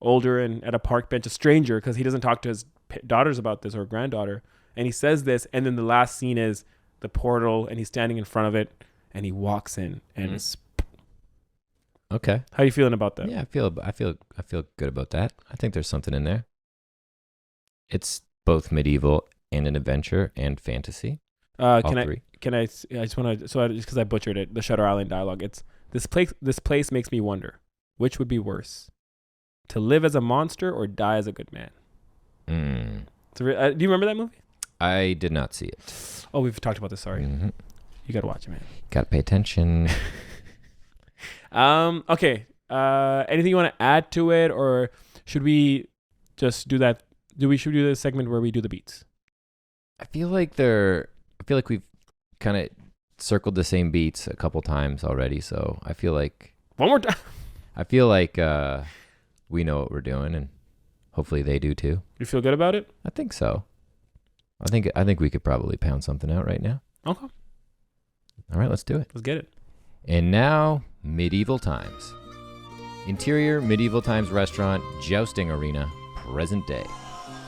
older and at a park bench, a stranger, because he doesn't talk to his daughters about this or granddaughter. And he says this, and then the last scene is the portal, and he's standing in front of it, and he walks in, and it's okay. How are you feeling about that? Yeah, I feel good about that. I think there's something in there. It's both medieval and an adventure and fantasy. Can I just want to, so just because I butchered it, the Shutter Island dialogue. It's this place makes me wonder, which would be worse, to live as a monster or die as a good man? Do you remember that movie? I did not see it. Oh, we've talked about this. Sorry. You got to watch it, man. Got to pay attention. Okay. Anything you want to add to it, or should we just do that? Should we do the segment where we do the beats? I feel like we've kind of circled the same beats a couple times already, so I feel like one more time. I feel like we know what we're doing, and hopefully they do too. You feel good about it? I think so. I think we could probably pound something out right now. Okay. All right, let's do it. Let's get it. And now, medieval times. Interior medieval times restaurant, jousting arena, present day.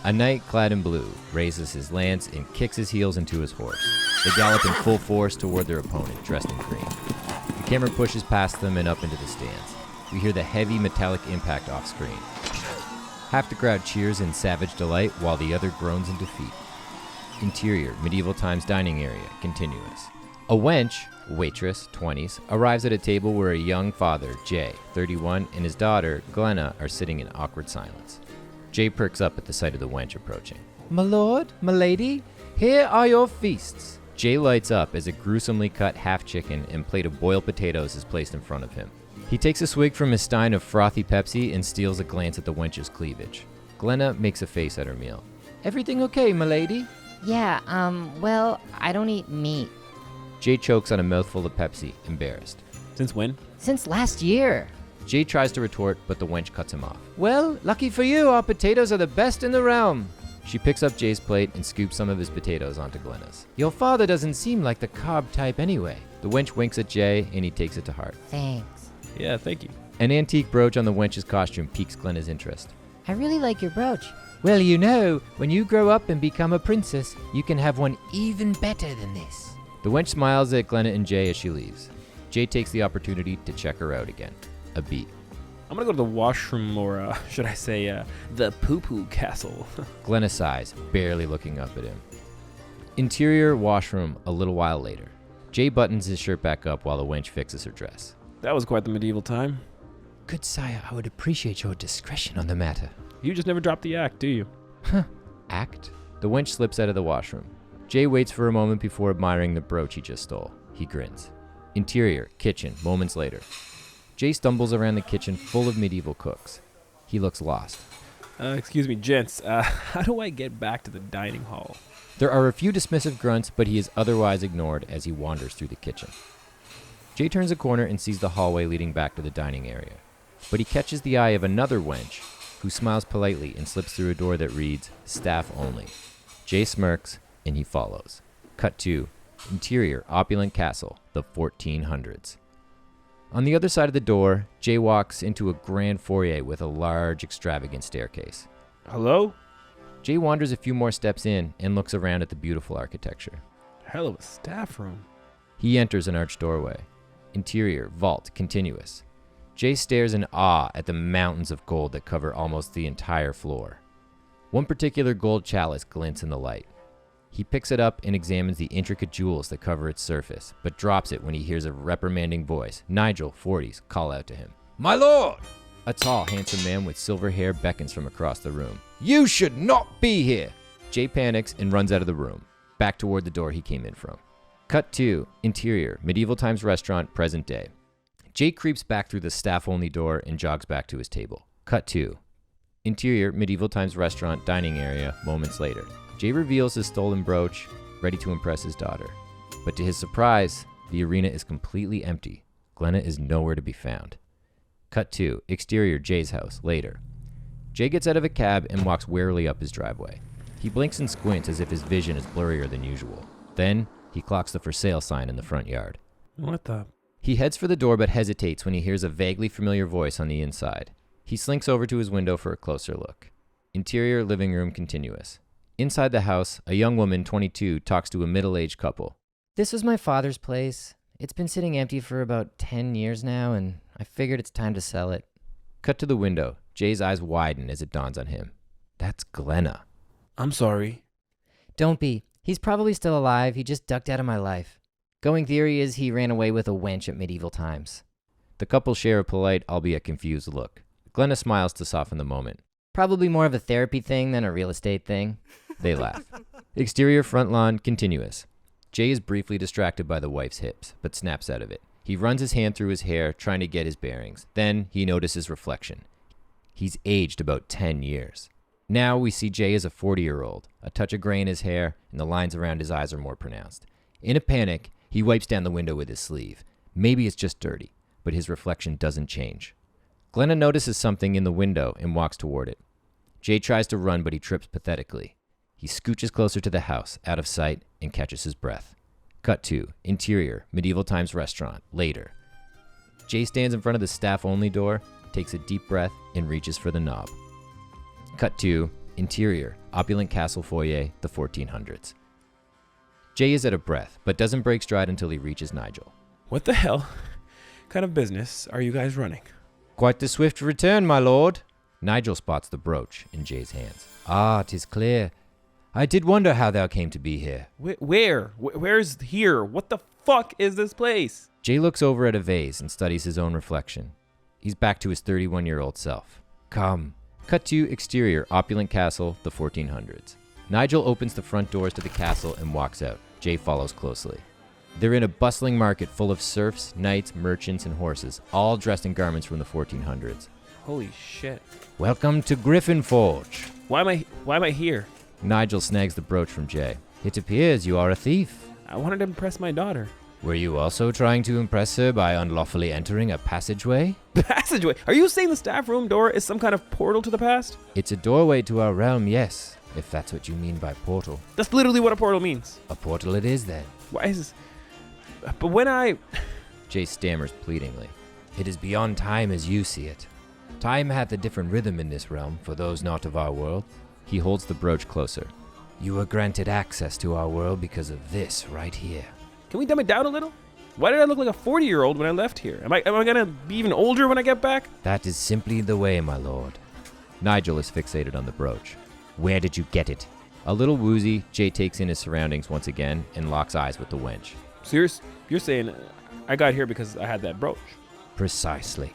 A knight clad in blue raises his lance and kicks his heels into his horse. They gallop in full force toward their opponent, dressed in green. The camera pushes past them and up into the stands. We hear the heavy metallic impact off screen. Half the crowd cheers in savage delight while the other groans in defeat. Interior medieval times dining area, continuous. A wench, waitress, 20s, arrives at a table where a young father, Jay, 31, and his daughter, Glenna, are sitting in awkward silence. Jay perks up at the sight of the wench approaching. My lord, my lady, here are your feasts. Jay lights up as a gruesomely cut half chicken and plate of boiled potatoes is placed in front of him. He takes a swig from his stein of frothy Pepsi and steals a glance at the wench's cleavage. Glenna makes a face at her meal. Everything okay, my lady? Yeah, well, I don't eat meat. Jay chokes on a mouthful of Pepsi, embarrassed. Since when? Since last year. Jay tries to retort, but the wench cuts him off. Well, lucky for you, our potatoes are the best in the realm. She picks up Jay's plate and scoops some of his potatoes onto Glenna's. Your father doesn't seem like the carb type anyway. The wench winks at Jay, and he takes it to heart. Thanks. Yeah, thank you. An antique brooch on the wench's costume piques Glenna's interest. I really like your brooch. Well, you know, when you grow up and become a princess, you can have one even better than this. The wench smiles at Glenna and Jay as she leaves. Jay takes the opportunity to check her out again. A beat. I'm gonna go to the washroom, or should I say, the poo-poo castle. Glenna sighs, barely looking up at him. Interior washroom a little while later. Jay buttons his shirt back up while the wench fixes her dress. That was quite the medieval time. Good sire, I would appreciate your discretion on the matter. You just never drop the act, do you? Act? The wench slips out of the washroom. Jay waits for a moment before admiring the brooch he just stole. He grins. Interior, kitchen, moments later. Jay stumbles around the kitchen full of medieval cooks. He looks lost. Excuse me, gents. How do I get back to the dining hall? There are a few dismissive grunts, but he is otherwise ignored as he wanders through the kitchen. Jay turns a corner and sees the hallway leading back to the dining area. But he catches the eye of another wench, who smiles politely and slips through a door that reads, staff only. Jay smirks, and he follows. Cut to interior opulent castle, the 1400s. On the other side of the door, Jay walks into a grand foyer with a large, extravagant staircase. Hello? Jay wanders a few more steps in and looks around at the beautiful architecture. Hell of a staff room. He enters an arched doorway. Interior, vault, continuous. Jay stares in awe at the mountains of gold that cover almost the entire floor. One particular gold chalice glints in the light. He picks it up and examines the intricate jewels that cover its surface, but drops it when he hears a reprimanding voice, Nigel, 40s, call out to him. My lord! A tall, handsome man with silver hair beckons from across the room. You should not be here! Jay panics and runs out of the room, back toward the door he came in from. Cut 2, interior, medieval times restaurant, present day. Jay creeps back through the staff-only door and jogs back to his table. Cut 2, interior, medieval times restaurant, dining area, moments later. Jay reveals his stolen brooch, ready to impress his daughter. But to his surprise, the arena is completely empty. Glenna is nowhere to be found. Cut 2, exterior, Jay's house, later. Jay gets out of a cab and walks warily up his driveway. He blinks and squints as if his vision is blurrier than usual. Then, he clocks the for sale sign in the front yard. What the? He heads for the door but hesitates when he hears a vaguely familiar voice on the inside. He slinks over to his window for a closer look. Interior, living room, continuous. Inside the house, a young woman, 22, talks to a middle-aged couple. This was my father's place. It's been sitting empty for about 10 years now, and I figured it's time to sell it. Cut to the window. Jay's eyes widen as it dawns on him. That's Glenna. I'm sorry. Don't be. He's probably still alive. He just ducked out of my life. Going theory is he ran away with a wench at medieval times. The couple share a polite, albeit confused look. Glenna smiles to soften the moment. Probably more of a therapy thing than a real estate thing. They laugh. Exterior, front lawn, continuous. Jay is briefly distracted by the wife's hips, but snaps out of it. He runs his hand through his hair, trying to get his bearings. Then he notices reflection. He's aged about 10 years. Now we see Jay as a 40-year-old, a touch of gray in his hair, and the lines around his eyes are more pronounced. In a panic, he wipes down the window with his sleeve. Maybe it's just dirty, but his reflection doesn't change. Glenna notices something in the window and walks toward it. Jay tries to run, but he trips pathetically. He scooches closer to the house, out of sight, and catches his breath. Cut 2. Interior, medieval times restaurant, later. Jay stands in front of the staff-only door, takes a deep breath, and reaches for the knob. Cut 2. Interior, opulent castle foyer, the 1400s. Jay is out of breath, but doesn't break stride until he reaches Nigel. What the hell kind of business are you guys running? Quite the swift return, my lord. Nigel spots the brooch in Jay's hands. Ah, 'tis clear. I did wonder how thou came to be here. Where? Where's here? What the fuck is this place? Jay looks over at a vase and studies his own reflection. He's back to his 31-year-old self. Come. Cut to exterior, opulent castle, the 1400s. Nigel opens the front doors to the castle and walks out. Jay follows closely. They're in a bustling market full of serfs, knights, merchants, and horses, all dressed in garments from the 1400s. Holy shit. Welcome to Griffin Forge. Why am I here? Nigel snags the brooch from Jay. It appears you are a thief. I wanted to impress my daughter. Were you also trying to impress her by unlawfully entering a passageway? Passageway? Are you saying the staff room door is some kind of portal to the past? It's a doorway to our realm, yes, if that's what you mean by portal. That's literally what a portal means. A portal it is then. Why is this? But when I... Jay stammers pleadingly. It is beyond time as you see it. Time hath a different rhythm in this realm for those not of our world. He holds the brooch closer. You were granted access to our world because of this right here. Can we dumb it down a little? Why did I look like a 40-year-old when I left here? Am I gonna be even older when I get back? That is simply the way, my lord. Nigel is fixated on the brooch. Where did you get it? A little woozy, Jay takes in his surroundings once again and locks eyes with the wench. So you're saying I got here because I had that brooch? Precisely.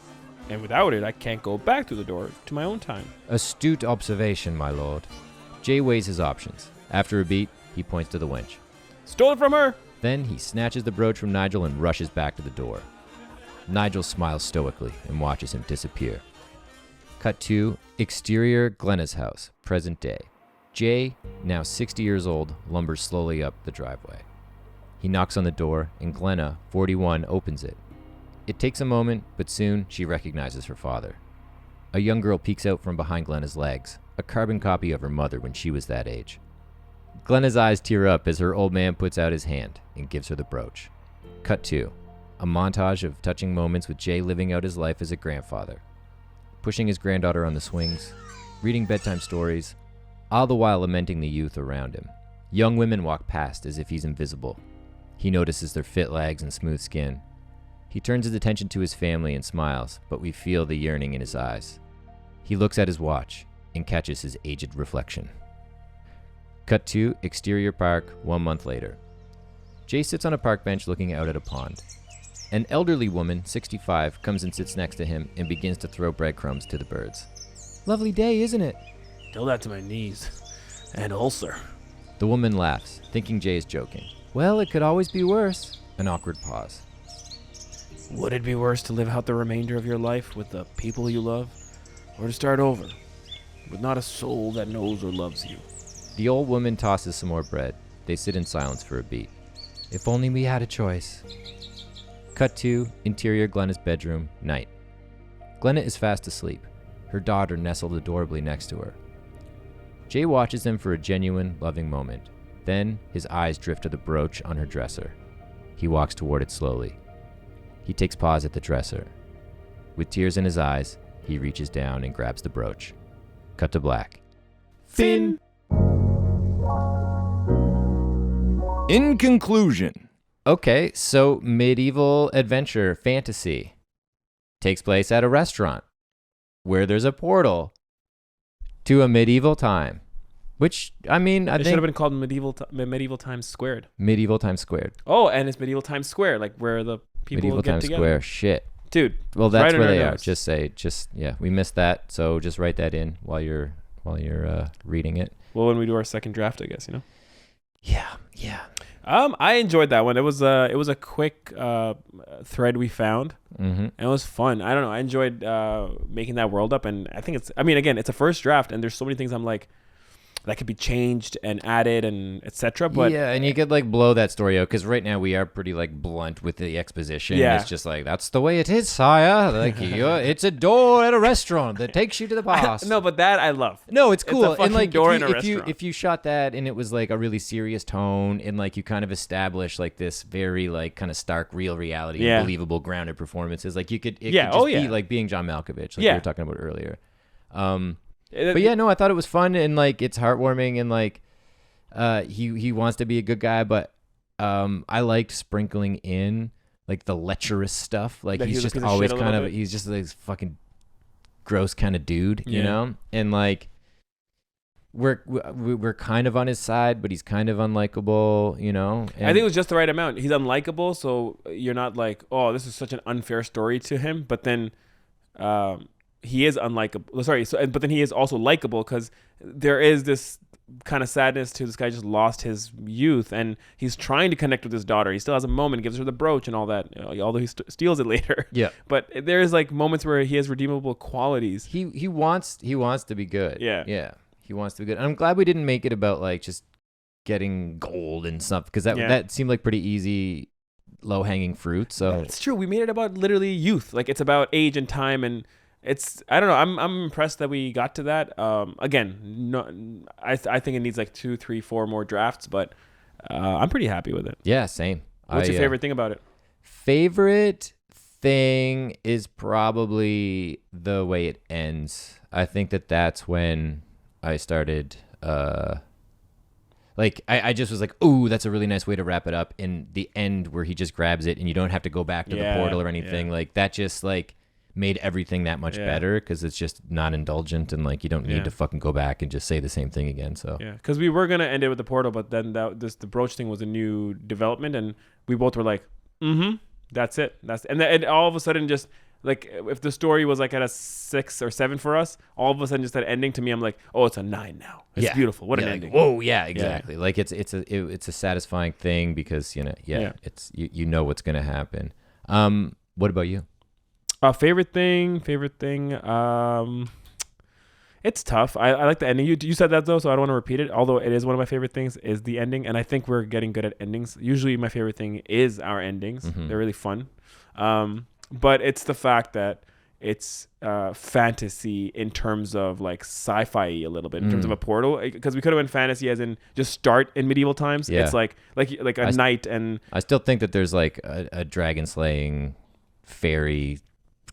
And without it, I can't go back through the door to my own time. Astute observation, my lord. Jay weighs his options. After a beat, he points to the wench. Stole it from her! Then he snatches the brooch from Nigel and rushes back to the door. Nigel smiles stoically and watches him disappear. Cut to exterior Glenna's house, present day. Jay, now 60 years old, lumbers slowly up the driveway. He knocks on the door, and Glenna, 41, opens it. It takes a moment, but soon she recognizes her father. A young girl peeks out from behind Glenna's legs, a carbon copy of her mother when she was that age. Glenna's eyes tear up as her old man puts out his hand and gives her the brooch. Cut to a montage of touching moments with Jay living out his life as a grandfather, pushing his granddaughter on the swings, reading bedtime stories, all the while lamenting the youth around him. Young women walk past as if he's invisible. He notices their fit legs and smooth skin. He turns his attention to his family and smiles, but we feel the yearning in his eyes. He looks at his watch and catches his aged reflection. Cut to exterior park 1 month later. Jay sits on a park bench looking out at a pond. An elderly woman, 65, comes and sits next to him and begins to throw breadcrumbs to the birds. Lovely day, isn't it? Tell that to my knees. And ulcer. The woman laughs, thinking Jay is joking. Well, it could always be worse. An awkward pause. Would it be worse to live out the remainder of your life with the people you love? Or to start over, with not a soul that knows or loves you? The old woman tosses some more bread. They sit in silence for a beat. If only we had a choice. Cut to interior Glenna's bedroom, night. Glenna is fast asleep, her daughter nestled adorably next to her. Jay watches them for a genuine, loving moment. Then his eyes drift to the brooch on her dresser. He walks toward it slowly. He takes pause at the dresser. With tears in his eyes, he reaches down and grabs the brooch. Cut to black. Finn! In conclusion. Okay, so medieval adventure fantasy takes place at a restaurant where there's a portal to a medieval time. Which, I mean, I It think... should have been called Medieval Times Squared. Medieval Times Squared. Oh, and it's Medieval Times Square, like where the people Medieval get Times together. Square, shit. Dude, Well, that's right in where our they are. notes. Yeah, we missed that, so just write that in while you're reading it. Well, when we do our second draft, I guess, you know. Yeah. I enjoyed that one. It was a quick thread we found, Mm-hmm. and it was fun. I don't know. I enjoyed making that world up, and I think again, it's a first draft, and there's so many things I'm like that could be changed and added and etc. But yeah, and you could like blow that story out because right now we are pretty like blunt with the exposition. Yeah. It's just like that's the way it is, sire. Like it's a door at a restaurant that takes you to the past. no, but that I love. No, it's It's cool. a fucking and like door in a if restaurant. you shot that and it was like a really serious tone and like you kind of establish like this very like kind of stark real reality Yeah. and believable grounded performances, like it could Yeah, just oh, be yeah. like being John Malkovich, like we Yeah. were talking about earlier. But yeah, no, I thought it was fun and like it's heartwarming and like he wants to be a good guy, but I liked sprinkling in like the lecherous stuff. Like That he he's was a just piece of always shit a kind little of bit. he's just this fucking gross kind of dude, you Yeah. know? And like we're kind of on his side, but he's kind of unlikable, you know? I think it was just the right amount. He's unlikable, so you're not like, oh, this is such an unfair story to him. But then he is unlikable. Sorry, but then he is also likable because there is this kind of sadness to this guy just lost his youth and he's trying to connect with his daughter. He still has a moment, gives her the brooch and all that, although he steals it later. Yeah. But there's like moments where he has redeemable qualities. He wants to be good. Yeah. Yeah. He wants to be good. And I'm glad we didn't make it about like just getting gold and stuff because that seemed like pretty easy low hanging fruit. So It's true. We made it about literally youth. Like it's about age and time and it's I don't know. I'm impressed that we got to that. Again, no, I think it needs like 2, 3, 4 more drafts, but I'm pretty happy with it. yeah, same. What's your favorite thing about it? Favorite thing is probably the way it ends. I think that's when I started like I just was like, ooh, that's a really nice way to wrap it up. In the end where he just grabs it and you don't have to go back to the portal or anything. Yeah. Like that just like made everything that much better because it's just not indulgent and like you don't need to fucking go back and just say the same thing again. So Yeah, because we were gonna end it with the portal, but then the brooch thing was a new development, and we both were like, that's it. And all of a sudden, just like if the story was like at a 6 or 7 for us, all of a sudden just that ending to me, I'm like, oh, it's a 9 now. It's beautiful. What an like, ending. whoa, yeah, exactly. Like it's a satisfying thing because it's you know what's gonna happen. What about you? Favorite thing. It's tough. I like the ending. You said that though, so I don't want to repeat it. Although it is one of my favorite things is the ending, and I think we're getting good at endings. Usually, my favorite thing is our endings. They're really fun. But it's the fact that it's fantasy in terms of like sci-fi a little bit in terms of a portal, because we could have been fantasy as in just start in medieval times. Yeah. It's like a knight and I still think that there's like a dragon slaying fairy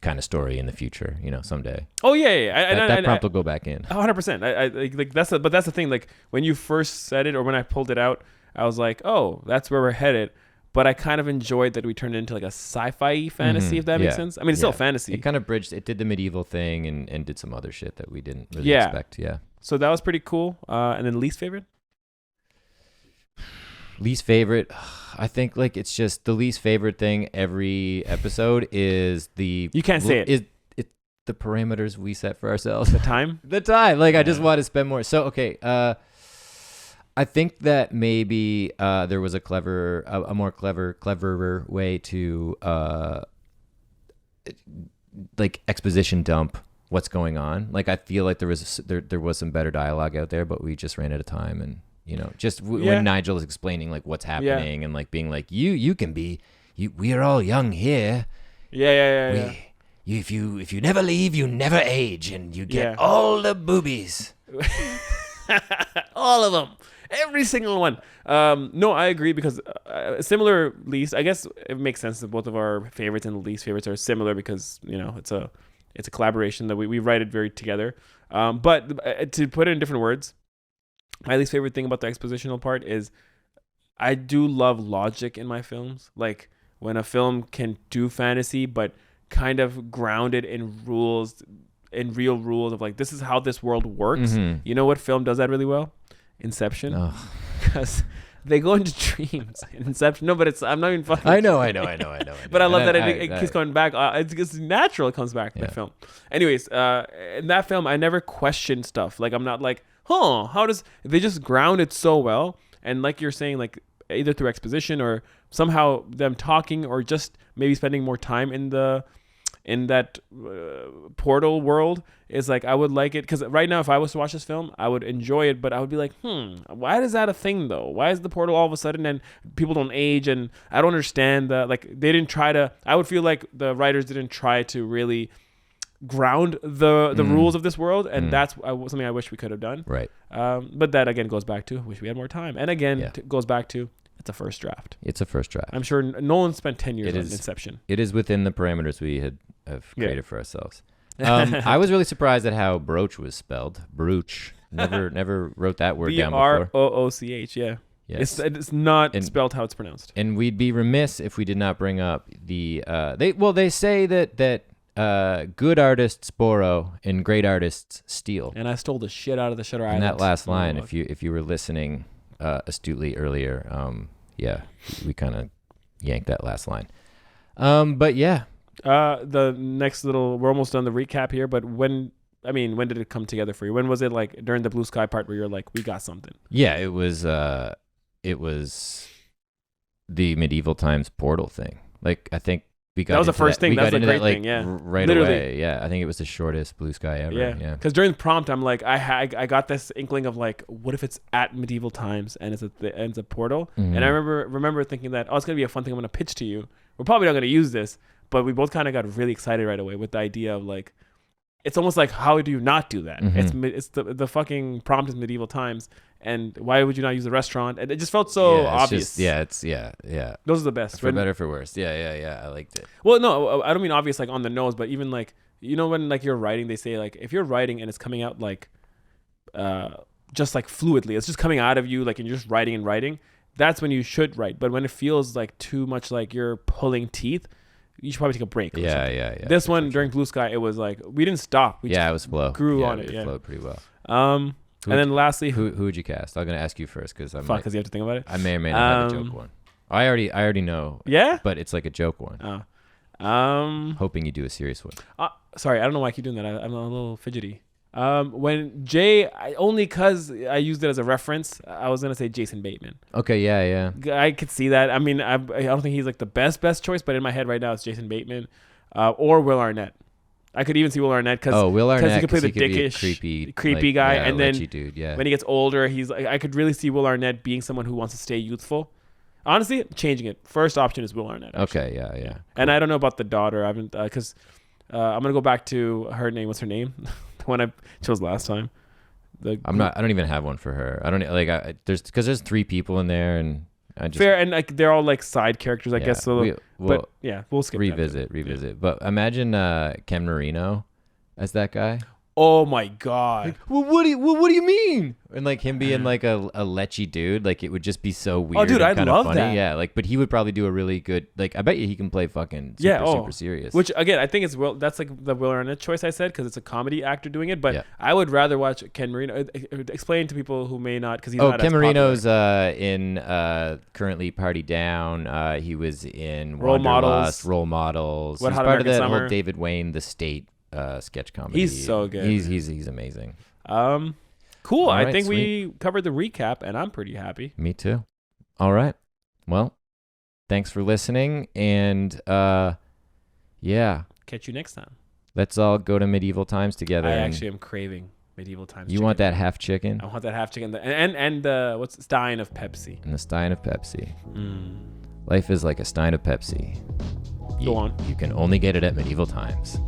kind of story in the future, someday. oh yeah. That prompt will go back in. 100%. I like that's the thing. Like when you first said it or when I pulled it out, I was like, oh, that's where we're headed. But I kind of enjoyed that we turned it into like a sci-fi fantasy, if that makes sense. I mean, it's still fantasy. It kind of bridged. It did the medieval thing and did some other shit that we didn't really expect. Yeah. So that was pretty cool. And then least favorite? Least favorite, I think like it's just the least favorite thing every episode is the You can't say it. Is the parameters we set for ourselves. The time? The time. Like I just want to spend more. So okay, I think that maybe there was a more cleverer way to like exposition dump what's going on. Like I feel like there was some better dialogue out there, but we just ran out of time and. When Nigel is explaining like what's happening and like being like you can be we are all young here. Yeah. If you never leave, you never age, and you get all the boobies. All of them. Every single one. No, I agree because similar least. I guess it makes sense that both of our favorites and least favorites are similar because it's a collaboration that we write it very together. But to put it in different words. My least favorite thing about the expositional part is I do love logic in my films. Like when a film can do fantasy, but kind of grounded in rules, in real rules of like, this is how this world works. Mm-hmm. You know what film does that really well? Inception. Because they go into dreams in Inception. No, but I'm not even fucking. I know. But I love that it keeps coming back. It's natural. It comes back in the film. Anyways, in that film, I never question stuff. Like I'm not like, how does they just ground it so well? And like you're saying, like either through exposition or somehow them talking or just maybe spending more time in the in that portal world is like, I would like it, because right now if I was to watch this film, I would enjoy it, but I would be like, why is that a thing though? Why is the portal all of a sudden and people don't age? And I don't understand that. Like, they didn't try to, I would feel like the writers didn't try to really ground the rules of this world, and that's something I wish we could have done. Right. But that again goes back to wish we had more time, and again goes back to it's a first draft. It's a first draft. I'm sure Nolan spent 10 years on Inception. It is within the parameters we have created for ourselves. I was really surprised at how brooch was spelled. Brooch. Never wrote that word down before. Brooch. Yeah. Yes. It's not spelled how it's pronounced. And we'd be remiss if we did not bring up the they say that good artists borrow and great artists steal. And I stole the shit out of the Shutter Island. And that last line, if you were listening astutely earlier, we kind of yanked that last line. But yeah. The next we're almost done the recap here, but when did it come together for you? When was it, like during the blue sky part where you're like, we got something? Yeah, it was the medieval times portal thing. Like, I think we got that was the first thing. That's a great that, thing. Yeah, right literally. Away. Yeah, I think it was the shortest blue sky ever. Yeah. Because during the prompt, I'm like, I got this inkling of like, what if it's at medieval times and it's a portal? Mm-hmm. And I remember thinking that, it's gonna be a fun thing I'm gonna pitch to you. We're probably not gonna use this, but we both kind of got really excited right away with the idea of like, it's almost like, how do you not do that? Mm-hmm. It's the fucking prompt is medieval times, and why would you not use the restaurant? And it just felt so obvious. Yeah. Those are the best. For better, for worse. Yeah. I liked it. Well, no, I don't mean obvious like on the nose, but even like, when like you're writing, they say like, if you're writing and it's coming out like, just like fluidly, it's just coming out of you, like, and you're just writing, that's when you should write. But when it feels like too much like you're pulling teeth, you should probably take a break. Yeah. This one during Blue Sky, it was like we didn't stop. We it was flow. Grew on it. It flowed pretty well. And then lastly, who would you cast? I'm gonna ask you first because because you have to think about it. I may or may not have a joke one. I already know. Yeah, but it's like a joke one. Hoping you do a serious one. Sorry, I don't know why I keep doing that. I'm a little fidgety. When Jay, only because I used it as a reference, I was gonna say Jason Bateman. Okay, yeah. I could see that. I mean, I don't think he's like the best choice, but in my head right now it's Jason Bateman, or Will Arnett. I could even see Will Arnett because Will Arnett he could play the dickish, creepy guy, and then dude, when he gets older, he's like, I could really see Will Arnett being someone who wants to stay youthful. Honestly, changing it. First option is Will Arnett. Actually. Okay, yeah. Cool. And I don't know about the daughter. I haven't because I'm gonna go back to her name. What's her name? The one I chose last time. I don't even have one for her. I don't like. There's 3 people in there, and I just fair, and like they're all like side characters, I guess. So, we'll skip revisit. Yeah. But imagine Ken Marino as that guy. Oh my god! Like, what do you mean? And like him being like a lechy dude, like it would just be so weird. Oh, dude, I'd kind love of funny. that. Yeah, like, but he would probably do a really good. Like, I bet you he can play fucking super serious. Which again, I think it's that's like the Will Arnett choice I said because it's a comedy actor doing it. But I would rather watch Ken Marino. Explain to people who may not because he's not Ken as Marino's popular. In currently Party Down. He was in Role Wanderlust, Role Models. What He's Hot part American of that Summer. whole David Wayne, The State sketch comedy. He's so good. He's amazing. Cool. All right, I think sweet. we covered the recap, and I'm pretty happy. Me too. All right. Well, thanks for listening, and catch you next time. Let's all go to medieval times together. I actually am craving medieval times. You want that half chicken? I want that half chicken, and what's Stein of Pepsi? And the Stein of Pepsi. Life is like a Stein of Pepsi. Go on. You can only get it at medieval times.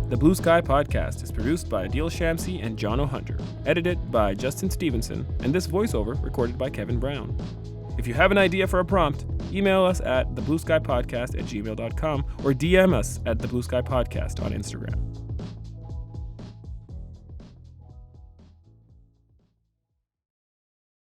The Blue Sky Podcast is produced by Adeel and Jono Hunter, edited by Justin Stevenson, and this voiceover recorded by Kevin Brown. If you have an idea for a prompt, email us at theblueskypodcast@gmail.com or DM us at theblueskypodcast on Instagram.